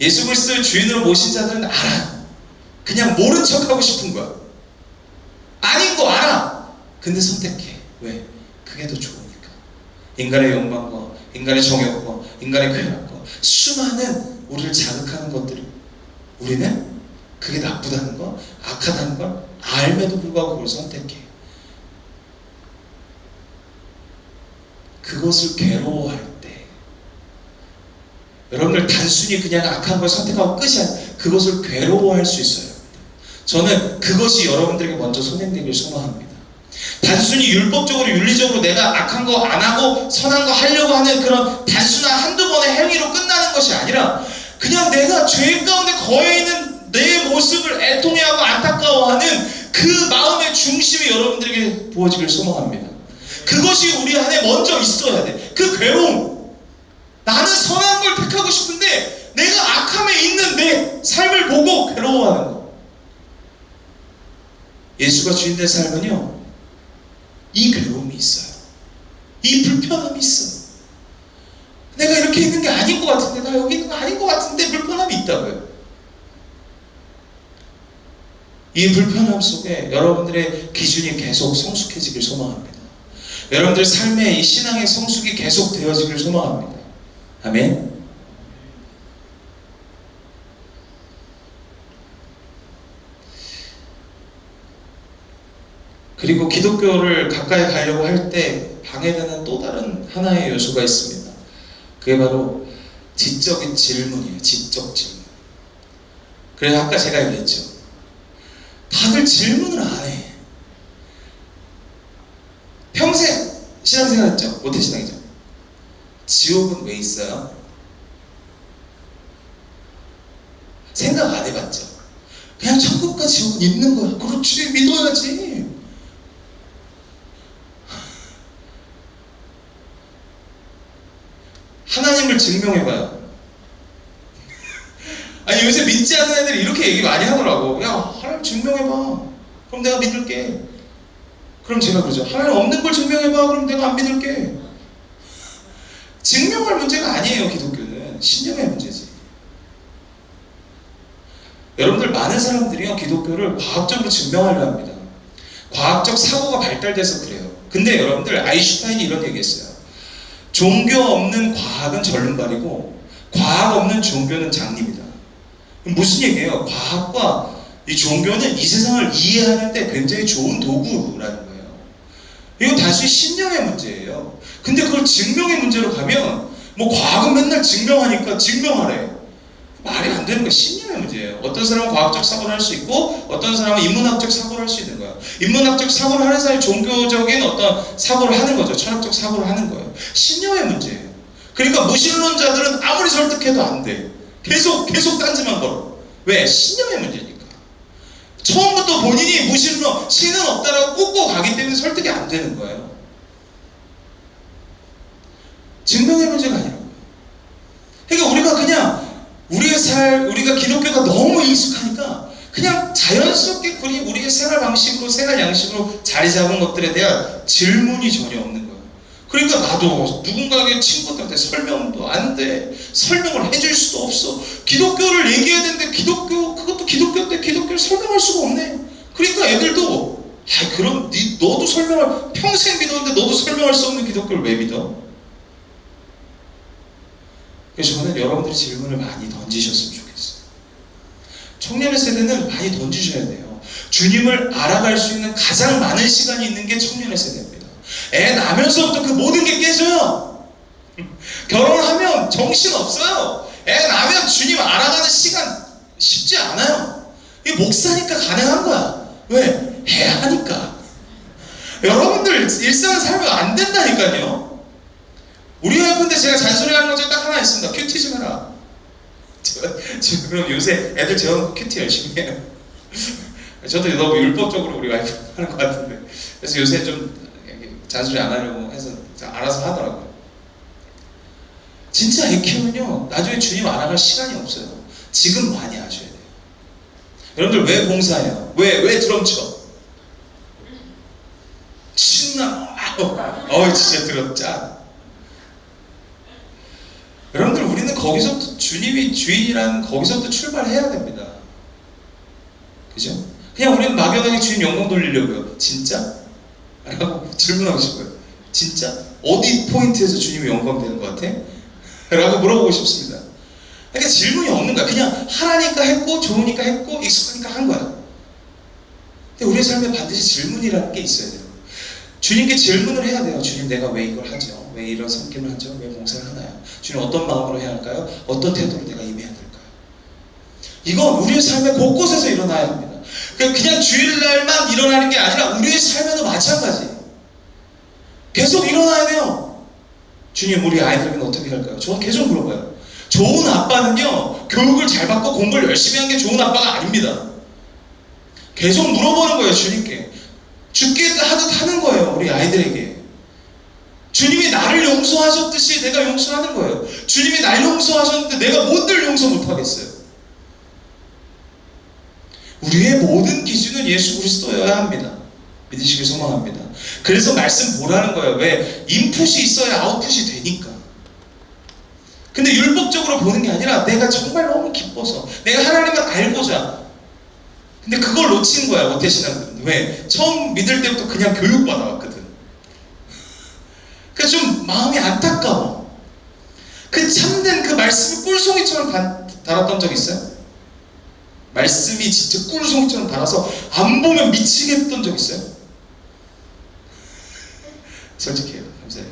예수 그리스도를 주인으로 모신 자들은 알아. 그냥 모른 척하고 싶은 거야. 아닌 거 알아. 근데 선택해. 왜? 그게 더 좋으니까. 인간의 욕망과 인간의 정욕과 인간의 쾌락과 수많은 우리를 자극하는 것들을 우리는 그게 나쁘다는 거, 악하다는 걸 알면도 불구하고 그걸 선택해. 그것을 괴로워할 때, 여러분들 단순히 그냥 악한 걸 선택하고 끝이 아니라 그것을 괴로워할 수 있어요. 저는 그것이 여러분들에게 먼저 선행되길 소망합니다. 단순히 율법적으로 윤리적으로 내가 악한 거 안 하고 선한 거 하려고 하는 그런 단순한 한두 번의 행위로 끝나는 것이 아니라 그냥 내가 죄 가운데 거해 있는 내 모습을 애통해하고 안타까워하는 그 마음의 중심이 여러분들에게 부어지길 소망합니다. 그것이 우리 안에 먼저 있어야 돼. 그 괴로움. 나는 선한 걸 택하고 싶은데 내가 악함에 있는 내 삶을 보고 괴로워하는 거. 예수가 주인된 삶은요, 이 괴로움이 있어요. 이 불편함이 있어. 내가 이렇게 있는 게 아닌 것 같은데, 나 여기 있는 거 아닌 것 같은데 불편함이 있다고요. 이 불편함 속에 여러분들의 기준이 계속 성숙해지길 소망합니다. 여러분들 삶의 이 신앙의 성숙이 계속 되어지길 소망합니다. 아멘. 그리고 기독교를 가까이 가려고 할 때 방해되는 또 다른 하나의 요소가 있습니다. 그게 바로 지적인 질문이에요. 지적 질문. 그래서 아까 제가 얘기했죠. 다들 질문을 안 해. 평생 신앙생활 했죠? 모태신앙이죠? 지옥은 왜 있어요? 생각 안 해봤죠? 그냥 천국과 지옥은 있는 거야. 그렇지, 믿어야지. 하나님을 증명해봐요. 아니, 요새 믿지 않는 애들이 이렇게 얘기 많이 하더라고. 야, 하나님 증명해봐. 그럼 내가 믿을게. 그럼 제가 그러죠. 하나님 없는 걸 증명해봐. 그럼 내가 안 믿을게. 증명할 문제가 아니에요. 기독교는 신념의 문제지. 여러분들 많은 사람들이요 기독교를 과학적으로 증명하려 합니다. 과학적 사고가 발달돼서 그래요. 근데 여러분들 아인슈타인이 이런 얘기했어요. 종교 없는 과학은 절름발이고 과학 없는 종교는 장님이다. 무슨 얘기예요? 과학과 이 종교는 이 세상을 이해하는데 굉장히 좋은 도구라는 거예요. 이건 단순히 신념의 문제예요. 근데 그걸 증명의 문제로 가면 뭐 과학은 맨날 증명하니까 증명하래. 말이 안 되는 거야. 신념의 문제예요. 어떤 사람은 과학적 사고를 할 수 있고 어떤 사람은 인문학적 사고를 할 수 있는 거야. 인문학적 사고를 하는 사람이 종교적인 어떤 사고를 하는 거죠. 철학적 사고를 하는 거예요. 신념의 문제예요. 그러니까 무신론자들은 아무리 설득해도 안 돼. 계속 딴지만 걸어. 왜? 신념의 문제니까. 처음부터 본인이 무신론, 신은 없다라고 꽂고 가기 때문에 설득이 안 되는 거예요. 증명의 문제가 아니라고요. 그러니까 우리가 그냥 우리가 기독교가 너무 익숙하니까 그냥 자연스럽게 우리의 생활 방식으로, 생활 양식으로 자리 잡은 것들에 대한 질문이 전혀 없는 거예요. 그러니까 나도 누군가에게 친구들한테 설명도 안 돼. 설명을 해줄 수도 없어. 기독교를 얘기해야 되는데 그것도 기독교인데 기독교를 설명할 수가 없네. 그러니까 애들도 그럼 너도 설명을 평생 믿었는데 너도 설명할 수 없는 기독교를 왜 믿어? 그래서 저는 여러분들이 질문을 많이 던지셨으면 좋겠어요. 청년의 세대는 많이 던지셔야 돼요. 주님을 알아갈 수 있는 가장 많은 시간이 있는 게 청년의 세대입니다. 애 낳으면서부터 그 모든 게 깨져요. 결혼하면 정신 없어요. 애 낳으면 주님 알아가는 시간 쉽지 않아요. 이게 목사니까 가능한 거야. 왜? 해야 하니까. 여러분들 일상을 살면 안 된다니까요. 우리 와이프인데 제가 잔소리하는 것 중에 딱 하나 있습니다. 큐티 좀 해라. 지금 그럼 요새 애들 재워놓고 큐티 열심히 해요. 저도 너무 율법적으로 우리 와이프 하는 것 같은데. 그래서 요새 좀 잔소리 안 하려고 해서 알아서 하더라고요. 진짜 애 키우면요 나중에 주님 알아갈 시간이 없어요. 지금 많이 하셔야 돼요. 여러분들 왜 봉사해요? 왜 드럼 쳐? 신나. 진짜 들었자. 여러분들 우리는 거기서부터 주님이 주인이라는 거기서부터 출발해야 됩니다. 그죠? 그냥 우리는 막연하게 주님 영광 돌리려고요. 진짜? 라고 질문하고 싶어요. 진짜? 어디 포인트에서 주님이 영광 되는 것 같아? 라고 물어보고 싶습니다. 그러니까 질문이 없는 거야. 그냥 하라니까 했고 좋으니까 했고 익숙하니까 한 거야. 근데 우리의 삶에 반드시 질문이라는 게 있어야 돼요. 주님께 질문을 해야 돼요. 주님 내가 왜 이걸 하죠? 왜 이런 섬김을 하죠? 왜 봉사를 하나요? 주님 어떤 마음으로 해야 할까요? 어떤 태도로 내가 임해야 될까요? 이건 우리의 삶의 곳곳에서 일어나야 합니다. 그냥 주일날만 일어나는 게 아니라 우리의 삶에도 마찬가지. 계속 일어나야 돼요. 주님 우리 아이들에게는 어떻게 할까요? 저는 계속 물어봐요. 좋은 아빠는요 교육을 잘 받고 공부를 열심히 하는 게 좋은 아빠가 아닙니다. 계속 물어보는 거예요. 주님께 죽게 하듯 하는 거예요. 우리 아이들에게 주님이 나를 용서하셨듯이 내가 용서하는 거예요. 주님이 날 용서하셨는데 내가 뭔들 용서 못하겠어요. 우리의 모든 기준은 예수 그리스도여야 합니다. 믿으시길 소망합니다. 그래서 말씀 보라는 거예요. 왜? 인풋이 있어야 아웃풋이 되니까. 근데 율법적으로 보는 게 아니라 내가 정말 너무 기뻐서 내가 하나님을 알고자. 근데 그걸 놓친 거야 모태신앙들은. 왜? 처음 믿을 때부터 그냥 교육받아왔거든. 그래서 좀 마음이 안타까워. 그 참된 그 말씀이 꿀송이처럼 달았던 적 있어요? 말씀이 진짜 꿀송이처럼 달아서 안 보면 미치겠던 적 있어요? 솔직해요. 감사해요.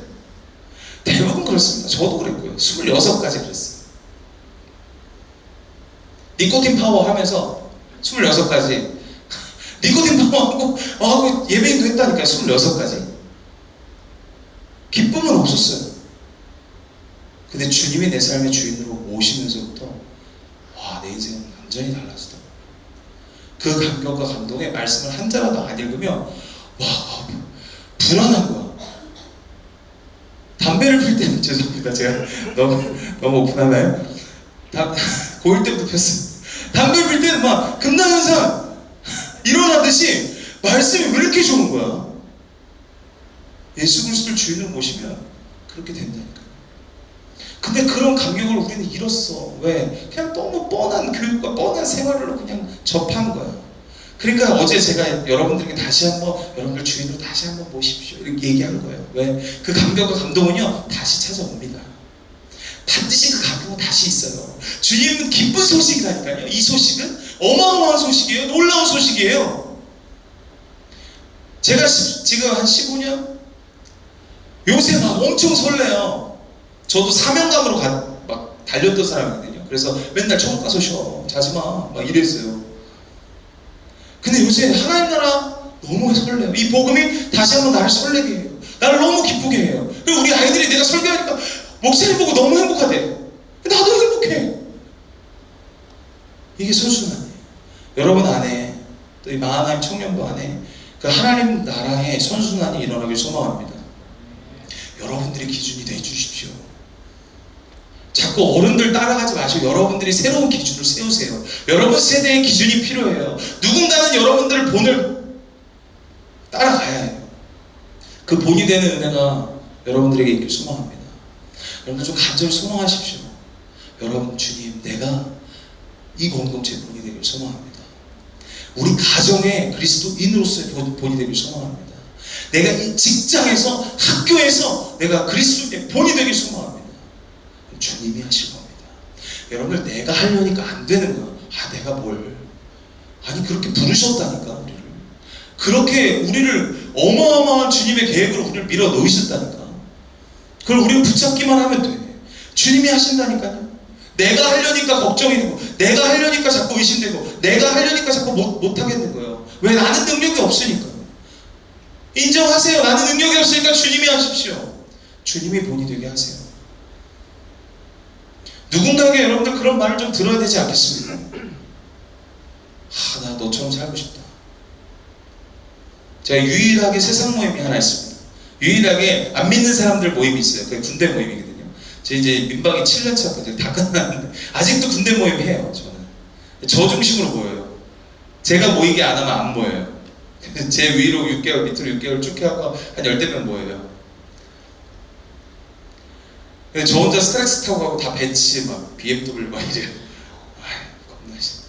대부분 그렇습니다. 저도 그랬고요. 26까지 그랬어요. 니코틴 파워 하면서 26까지 니코틴 파워 하고 예배인도 했다니까요. 26까지 기쁨은 없었어요. 근데 주님이 내 삶의 주인으로 모시면서부터 내 인생은 완전히 달라지더라고요. 그 감격과 감동에 말씀을 한 자라도 안 읽으면 불안한 거야. 담배를 필 때는 죄송합니다. 제가 너무 오픈하나요? 고1 때부터 폈어요. 담배를 필 때는 막 금단현상 일어나듯이 말씀이 왜 이렇게 좋은 거야? 예수 그리스도를 주인으로 모시면 그렇게 된다니까요. 근데 그런 감격을 우리는 잃었어. 왜? 그냥 너무 뻔한 교육과 뻔한 생활로 그냥 접한 거야. 그러니까 어제 제가 여러분들에게 다시 한번 여러분들 주인으로 다시 한번 모십시오 이렇게 얘기한 거예요. 왜? 그 감격과 감동은요 다시 찾아옵니다. 반드시 그 감동은 다시 있어요. 주님은 기쁜 소식이라니까요. 이 소식은 어마어마한 소식이에요. 놀라운 소식이에요. 제가 지금 한 15년 요새 막 엄청 설레요. 저도 사명감으로 막 달렸던 사람이거든요. 그래서 맨날 천국 가서 쉬어 자지마 막 이랬어요. 근데 요새 하나님 나라 너무 설레요. 이 복음이 다시 한번 나를 설레게 해요. 나를 너무 기쁘게 해요. 그리고 우리 아이들이 내가 설교하니까 목사님 보고 너무 행복하대. 나도 행복해. 이게 선순환이에요. 여러분 안에 또 이 마하나임 청년부 안에 그 하나님 나라의 선순환이 일어나길 소망합니다. 여러분들이 기준이 돼 주십시오. 자꾸 어른들 따라가지 마시고 여러분들이 새로운 기준을 세우세요. 여러분 세대의 기준이 필요해요. 누군가는 여러분들을 본을 따라가야 해요. 그 본이 되는 은혜가 여러분들에게 있길 소망합니다. 여러분 좀 간절히 소망하십시오. 여러분 주님 내가 이 공동체의 본이 되길 소망합니다. 우리 가정의 그리스도인으로서의 본이 되길 소망합니다. 내가 이 직장에서 학교에서 내가 그리스도의 본이 되길 소망합니다. 주님이 하실 겁니다. 여러분들 내가 하려니까 안 되는 거야. 내가 뭘 아니 그렇게 부르셨다니까 우리를. 그렇게 우리를 어마어마한 주님의 계획으로 우리를 밀어 넣으셨다니까. 그걸 우리는 붙잡기만 하면 돼. 주님이 하신다니까요. 내가 하려니까 걱정이 되고 내가 하려니까 자꾸 의심되고 내가 하려니까 자꾸 못하겠는 거예요. 왜? 나는 능력이 없으니까. 인정하세요. 나는 능력이 없으니까 주님이 하십시오. 주님이 본이 되게 하세요. 누군가에게 여러분들 그런 말을 좀 들어야 되지 않겠습니까? 나 너처럼 살고 싶다. 제가 유일하게 세상 모임이 하나 있습니다. 유일하게 안 믿는 사람들 모임이 있어요. 그게 군대 모임이거든요. 제 이제 민방위 7년 차거든요. 다 끝났는데 아직도 군대 모임 해요. 저는 저 중심으로 모여요. 제가 모이게 안 하면 안 모여요. 제 위로 6개월 밑으로 6개월 쭉 해갖고 한 10대 명 모여요. 근데 저 혼자 스트렉스 타고 가고 다 벤츠 막 BMW 막 이래요. 겁나 싫어.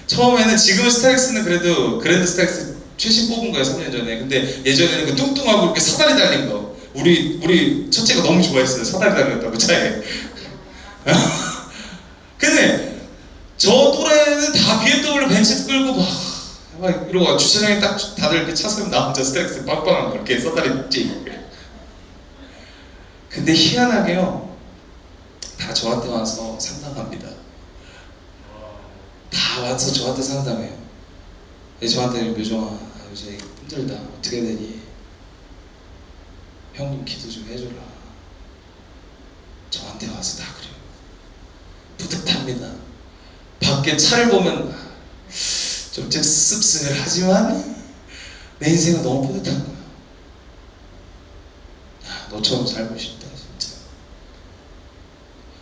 처음에는 지금은 스트렉스는 그래도 그랜드 스트렉스 최신 뽑은 거예요 3년 전에. 근데 예전에는 그 뚱뚱하고 이렇게 사다리 달린 거 우리 첫째가 너무 좋아했어요. 사다리 달렸다고 차에. 근데 저 또래는 다 BMW 벤츠 끌고 막 이러고 주차장에 딱 다들 이렇게 차 세우면 나 혼자 스트렉스 빵빵한 거 이렇게 사다리 찡. 근데 희한하게요 다 저한테 와서 상담합니다. 다 와서 저한테 상담해요. 저한테 묘정아 요새 힘들다 어떻게 되니? 형님 기도 좀 해줘라. 저한테 와서 다 그래요. 뿌듯합니다. 밖에 차를 보면 좀 씁쓸하지만 내 인생은 너무 뿌듯한 거야. 너처럼 살고 싶다 진짜.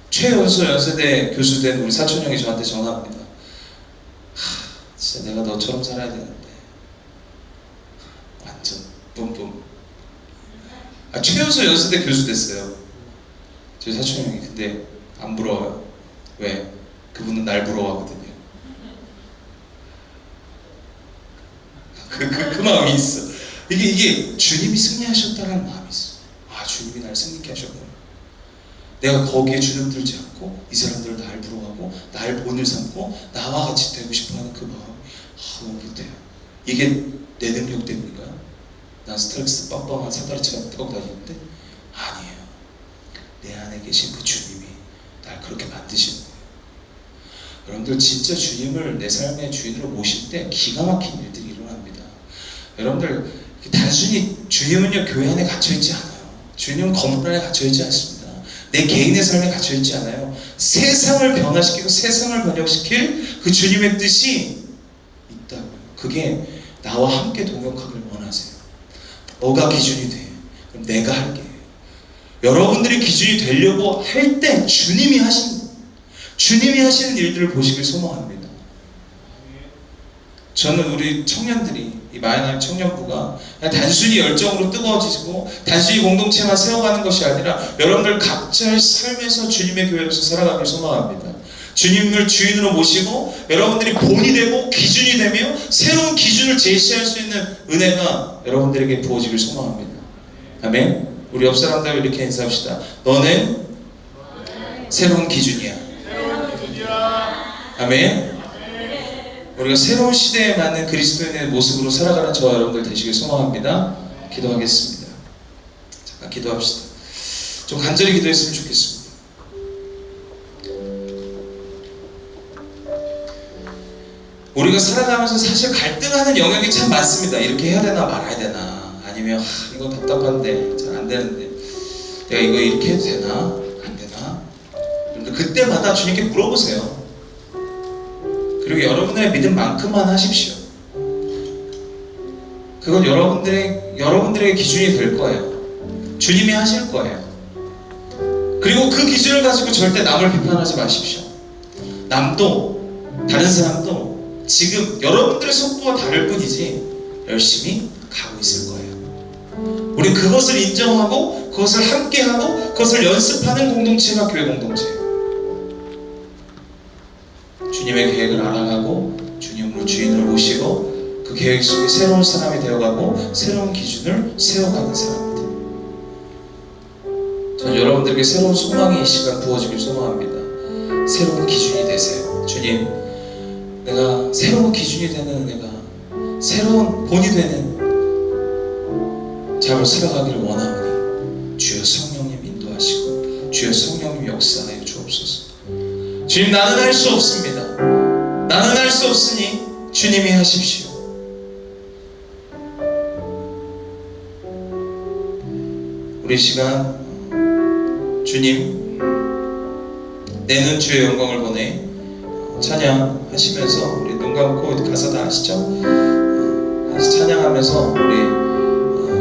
최연소 연세대 교수 된 우리 사촌 형이 저한테 전화합니다. 진짜 내가 너처럼 살아야 되는데. 완전 뿜뿜. 최연소 연세대 교수 됐어요. 저희 사촌 형이. 근데 안 부러워요. 왜? 그분은 날 부러워하거든요. 그 마음이 있어. 이게 주님이 승리하셨다는 마음이 있어. 주님이 날 승리케 하셨구나. 내가 거기에 주눅들지 않고 이 사람들을 날 부러워하고 날 본을 삼고 나와 같이 되고 싶어하는 그 마음 너무 뿌듯해요. 이게 내 능력 때문인가요? 난 스트렉스 빵빵한 사다리차 타고 다니는데 아니에요. 내 안에 계신 그 주님이 날 그렇게 만드시는 거예요. 여러분들 진짜 주님을 내 삶의 주인으로 모실 때 기가 막힌 일들이 일어납니다. 여러분들 단순히 주님은요 교회 안에 갇혀있지 않아요. 주님은 건물 안에 갇혀있지 않습니다. 내 개인의 삶에 갇혀있지 않아요. 세상을 변화시키고 세상을 번역시킬 그 주님의 뜻이 있다고요. 그게 나와 함께 동역하길 원하세요. 너가 기준이 돼. 그럼 내가 할게. 여러분들이 기준이 되려고 할 때 주님이 하시는 일들을 보시길 소망합니다. 저는 우리 청년들이, 이 마이너임 청년부가 그냥 단순히 열정으로 뜨거워지고 단순히 공동체만 세워가는 것이 아니라 여러분들 각자의 삶에서 주님의 교회로서 살아가길 소망합니다. 주님을 주인으로 모시고 여러분들이 본이 되고 기준이 되며 새로운 기준을 제시할 수 있는 은혜가 여러분들에게 부어지길 소망합니다. 아멘. 우리 옆 사람들 이렇게 인사합시다. 너는 새로운 기준이야. 아멘. 우리가 새로운 시대에 맞는 그리스도인의 모습으로 살아가는 저와 여러분들 되시길 소망합니다. 기도하겠습니다. 잠깐 기도합시다. 좀 간절히 기도했으면 좋겠습니다. 우리가 살아가면서 사실 갈등하는 영역이 참 많습니다. 이렇게 해야 되나 말아야 되나, 아니면 이거 답답한데 잘 안 되는데 내가 이거 이렇게 해도 되나 안 되나. 여러분들 그때마다 주님께 물어보세요. 그리고 여러분의 믿음만큼만 하십시오. 그건 여러분들의 기준이 될 거예요. 주님이 하실 거예요. 그리고 그 기준을 가지고 절대 남을 비판하지 마십시오. 남도 다른 사람도 지금 여러분들의 속도가 다를 뿐이지 열심히 가고 있을 거예요. 우리 그것을 인정하고 그것을 함께하고 그것을 연습하는 공동체가 교회 공동체예요. 주님의 계획을 알아가고 주님으로 주인으로 모시고 그 계획 속에 새로운 사람이 되어가고 새로운 기준을 세워가는 사람들. 전 여러분들에게 새로운 소망이 이 시간 부어지길 소망합니다. 새로운 기준이 되세요. 주님, 내가 새로운 기준이 되는 은혜가, 새로운 본이 되는 삶을 살아가기를 원하오니 주여 성령님 인도하시고 주여 성령님 역사하여 주옵소서. 주님, 나는 할 수 없습니다. 나는 할 수 없으니 주님이 하십시오. 우리 시간 주님 내는 주의 영광을 보내 찬양하시면서 우리 눈 감고 가사 다 아시죠? 다시 찬양하면서 우리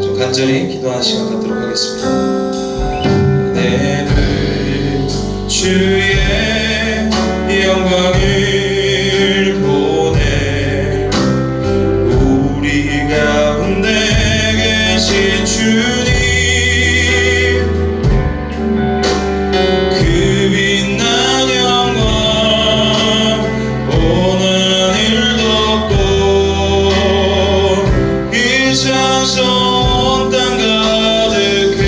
좀 간절히 기도하는 시간 갖도록 하겠습니다. 내는 주의 영광을 보내 우리 가운데 계신 주님 그 빛난 영광 온 하늘 덮고 이 찬송 온 땅 가득해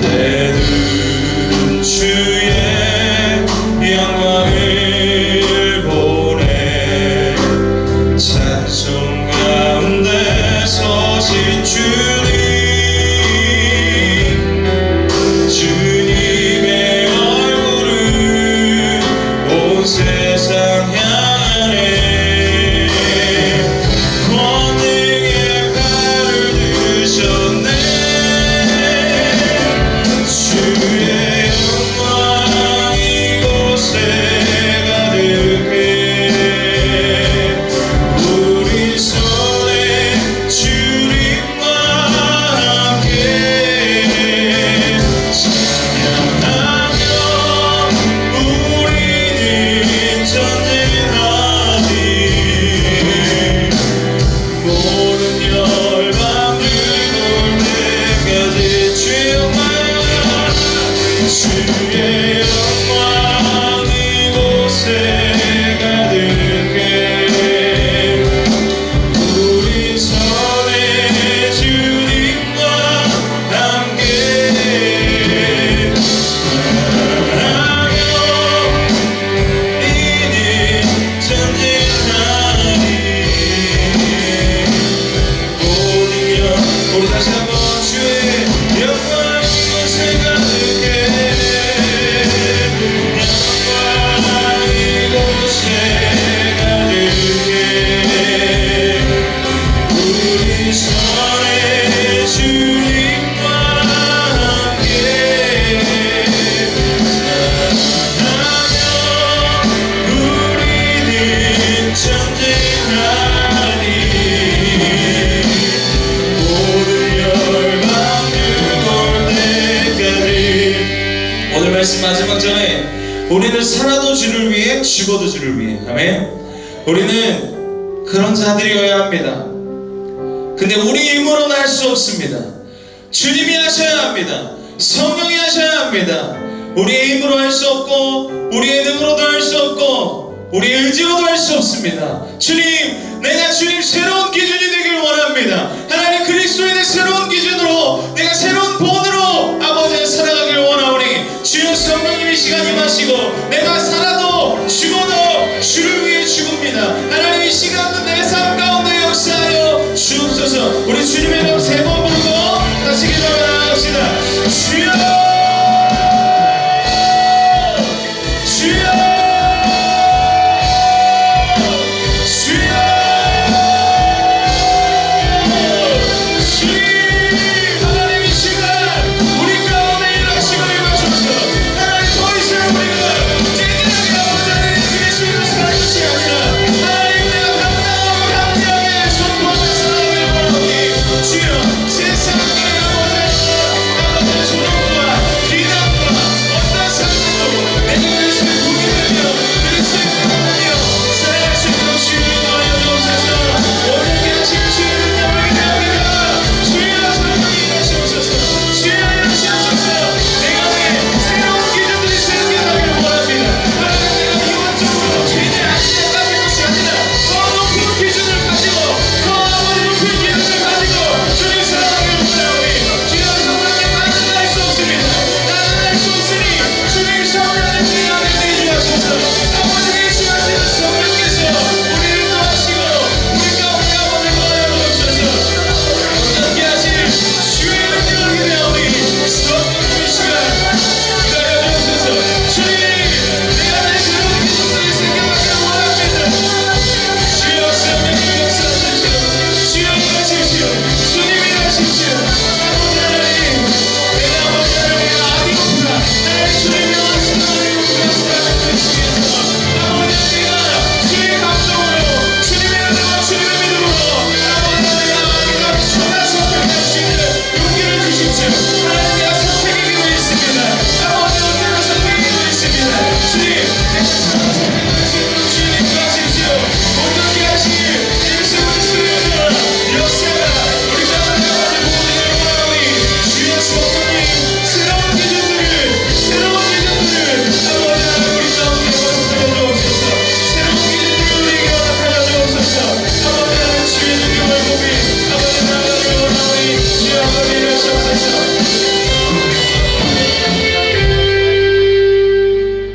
내는 주의 영광을 보내 찬송 가운데 서신 주님 주님의 얼굴을 온 세상 향하네 권능의 칼을 드셨네 주의 영광 이곳에 가득해 우리 손에 주님과 함께 찬양하며 우리는 전진하리 모든 열방 죽을 때까지 주여 주의 영광 이곳에 가득해 우리 손에 주님과 함께 찬양하며 이니 전진하리 모든 영 우리 다시 한번 주의 영광 이곳에 가득해 영광 이곳에 가득해 우리 손에 주님과 함께 찬양하며 우리는 전진하리 모든 열방 죽을 때까지 오늘 말씀 마지막 전에 우리는 살아도 주를 위해, 죽어도 주를 위해. 아멘. 우리는 그런 자들이어야 합니다. 근데 우리 힘으로는 할 수 없습니다. 주님이 하셔야 합니다. 성령이 하셔야 합니다. 우리의 힘으로 할 수 없고, 우리의 능으로도 할 수 없고, 우리의 의지로도 할 수 없습니다. 주님, 내가 주님 새로운 기준이 되길 원합니다. 하나님, 그리스도인의 새로운 기준으로, 내가 새로운 본으로 아버지를 살아가길 원하오니 주여 성령님이 시간 임하시고, 내가 살아도 죽어도 주를 위해 죽습니다. 하나님, 이 시간도 내 삶 가운데 역사하여 주옵소서. 우리 주님의 이름 세 번 부르고 다시 기도하겠습니다. 주여, 주여,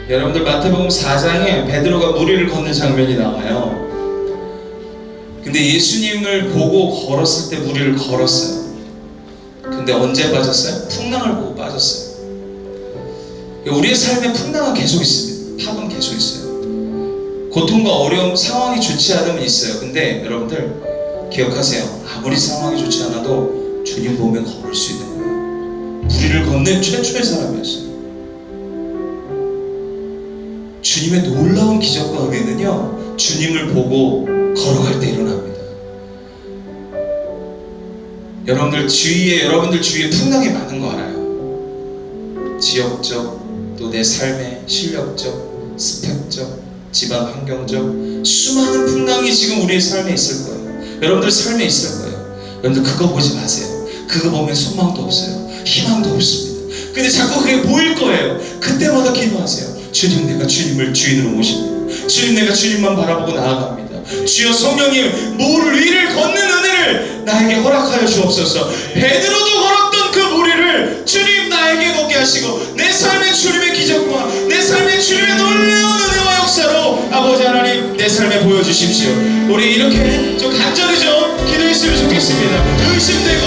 여러분들 마태복음 4장에 베드로가 무리를 걷는 장면이 나와요. 근데 예수님을 보고 걸었을 때 무리를 걸었어요. 근데 언제 빠졌어요? 풍랑을 보고 빠졌어요. 우리의 삶에 풍랑은 계속 있습니다. 탑은 계속 있어요. 고통과 어려움, 상황이 좋지 않으면 있어요. 근데 여러분들 기억하세요. 아무리 상황이 좋지 않아도 주님 보면 걸을 수 있는 거예요. 무리를 걷는 최초의 사람이었어요. 주님의 놀라운 기적과 은혜는요, 주님을 보고 걸어갈 때 일어납니다. 여러분들 주위에 풍랑이 많은 거 알아요. 지역적, 또 내 삶의 실력적, 스펙적, 집안 환경적 수많은 풍랑이 지금 우리의 삶에 있을 거예요. 여러분들 삶에 있을 거예요. 여러분들 그거 보지 마세요. 그거 보면 소망도 없어요. 희망도 없습니다. 근데 자꾸 그게 보일 거예요. 그때마다 기도하세요. 주님, 내가 주님을 주인으로 모십니다. 주님, 내가 주님만 바라보고 나아갑니다. 주여 성령님, 위를 걷는 은혜를 나에게 허락하여 주옵소서. 베드로도 걸었던 그 무리를 주님 나에게 걷게 하시고, 내 삶의 주님의 기적과 내 삶의 주님의 놀라운 은혜와 역사로 아버지 하나님 내 삶에 보여주십시오. 우리 이렇게 좀 간절히 좀 기도했으면 좋겠습니다. 의심되고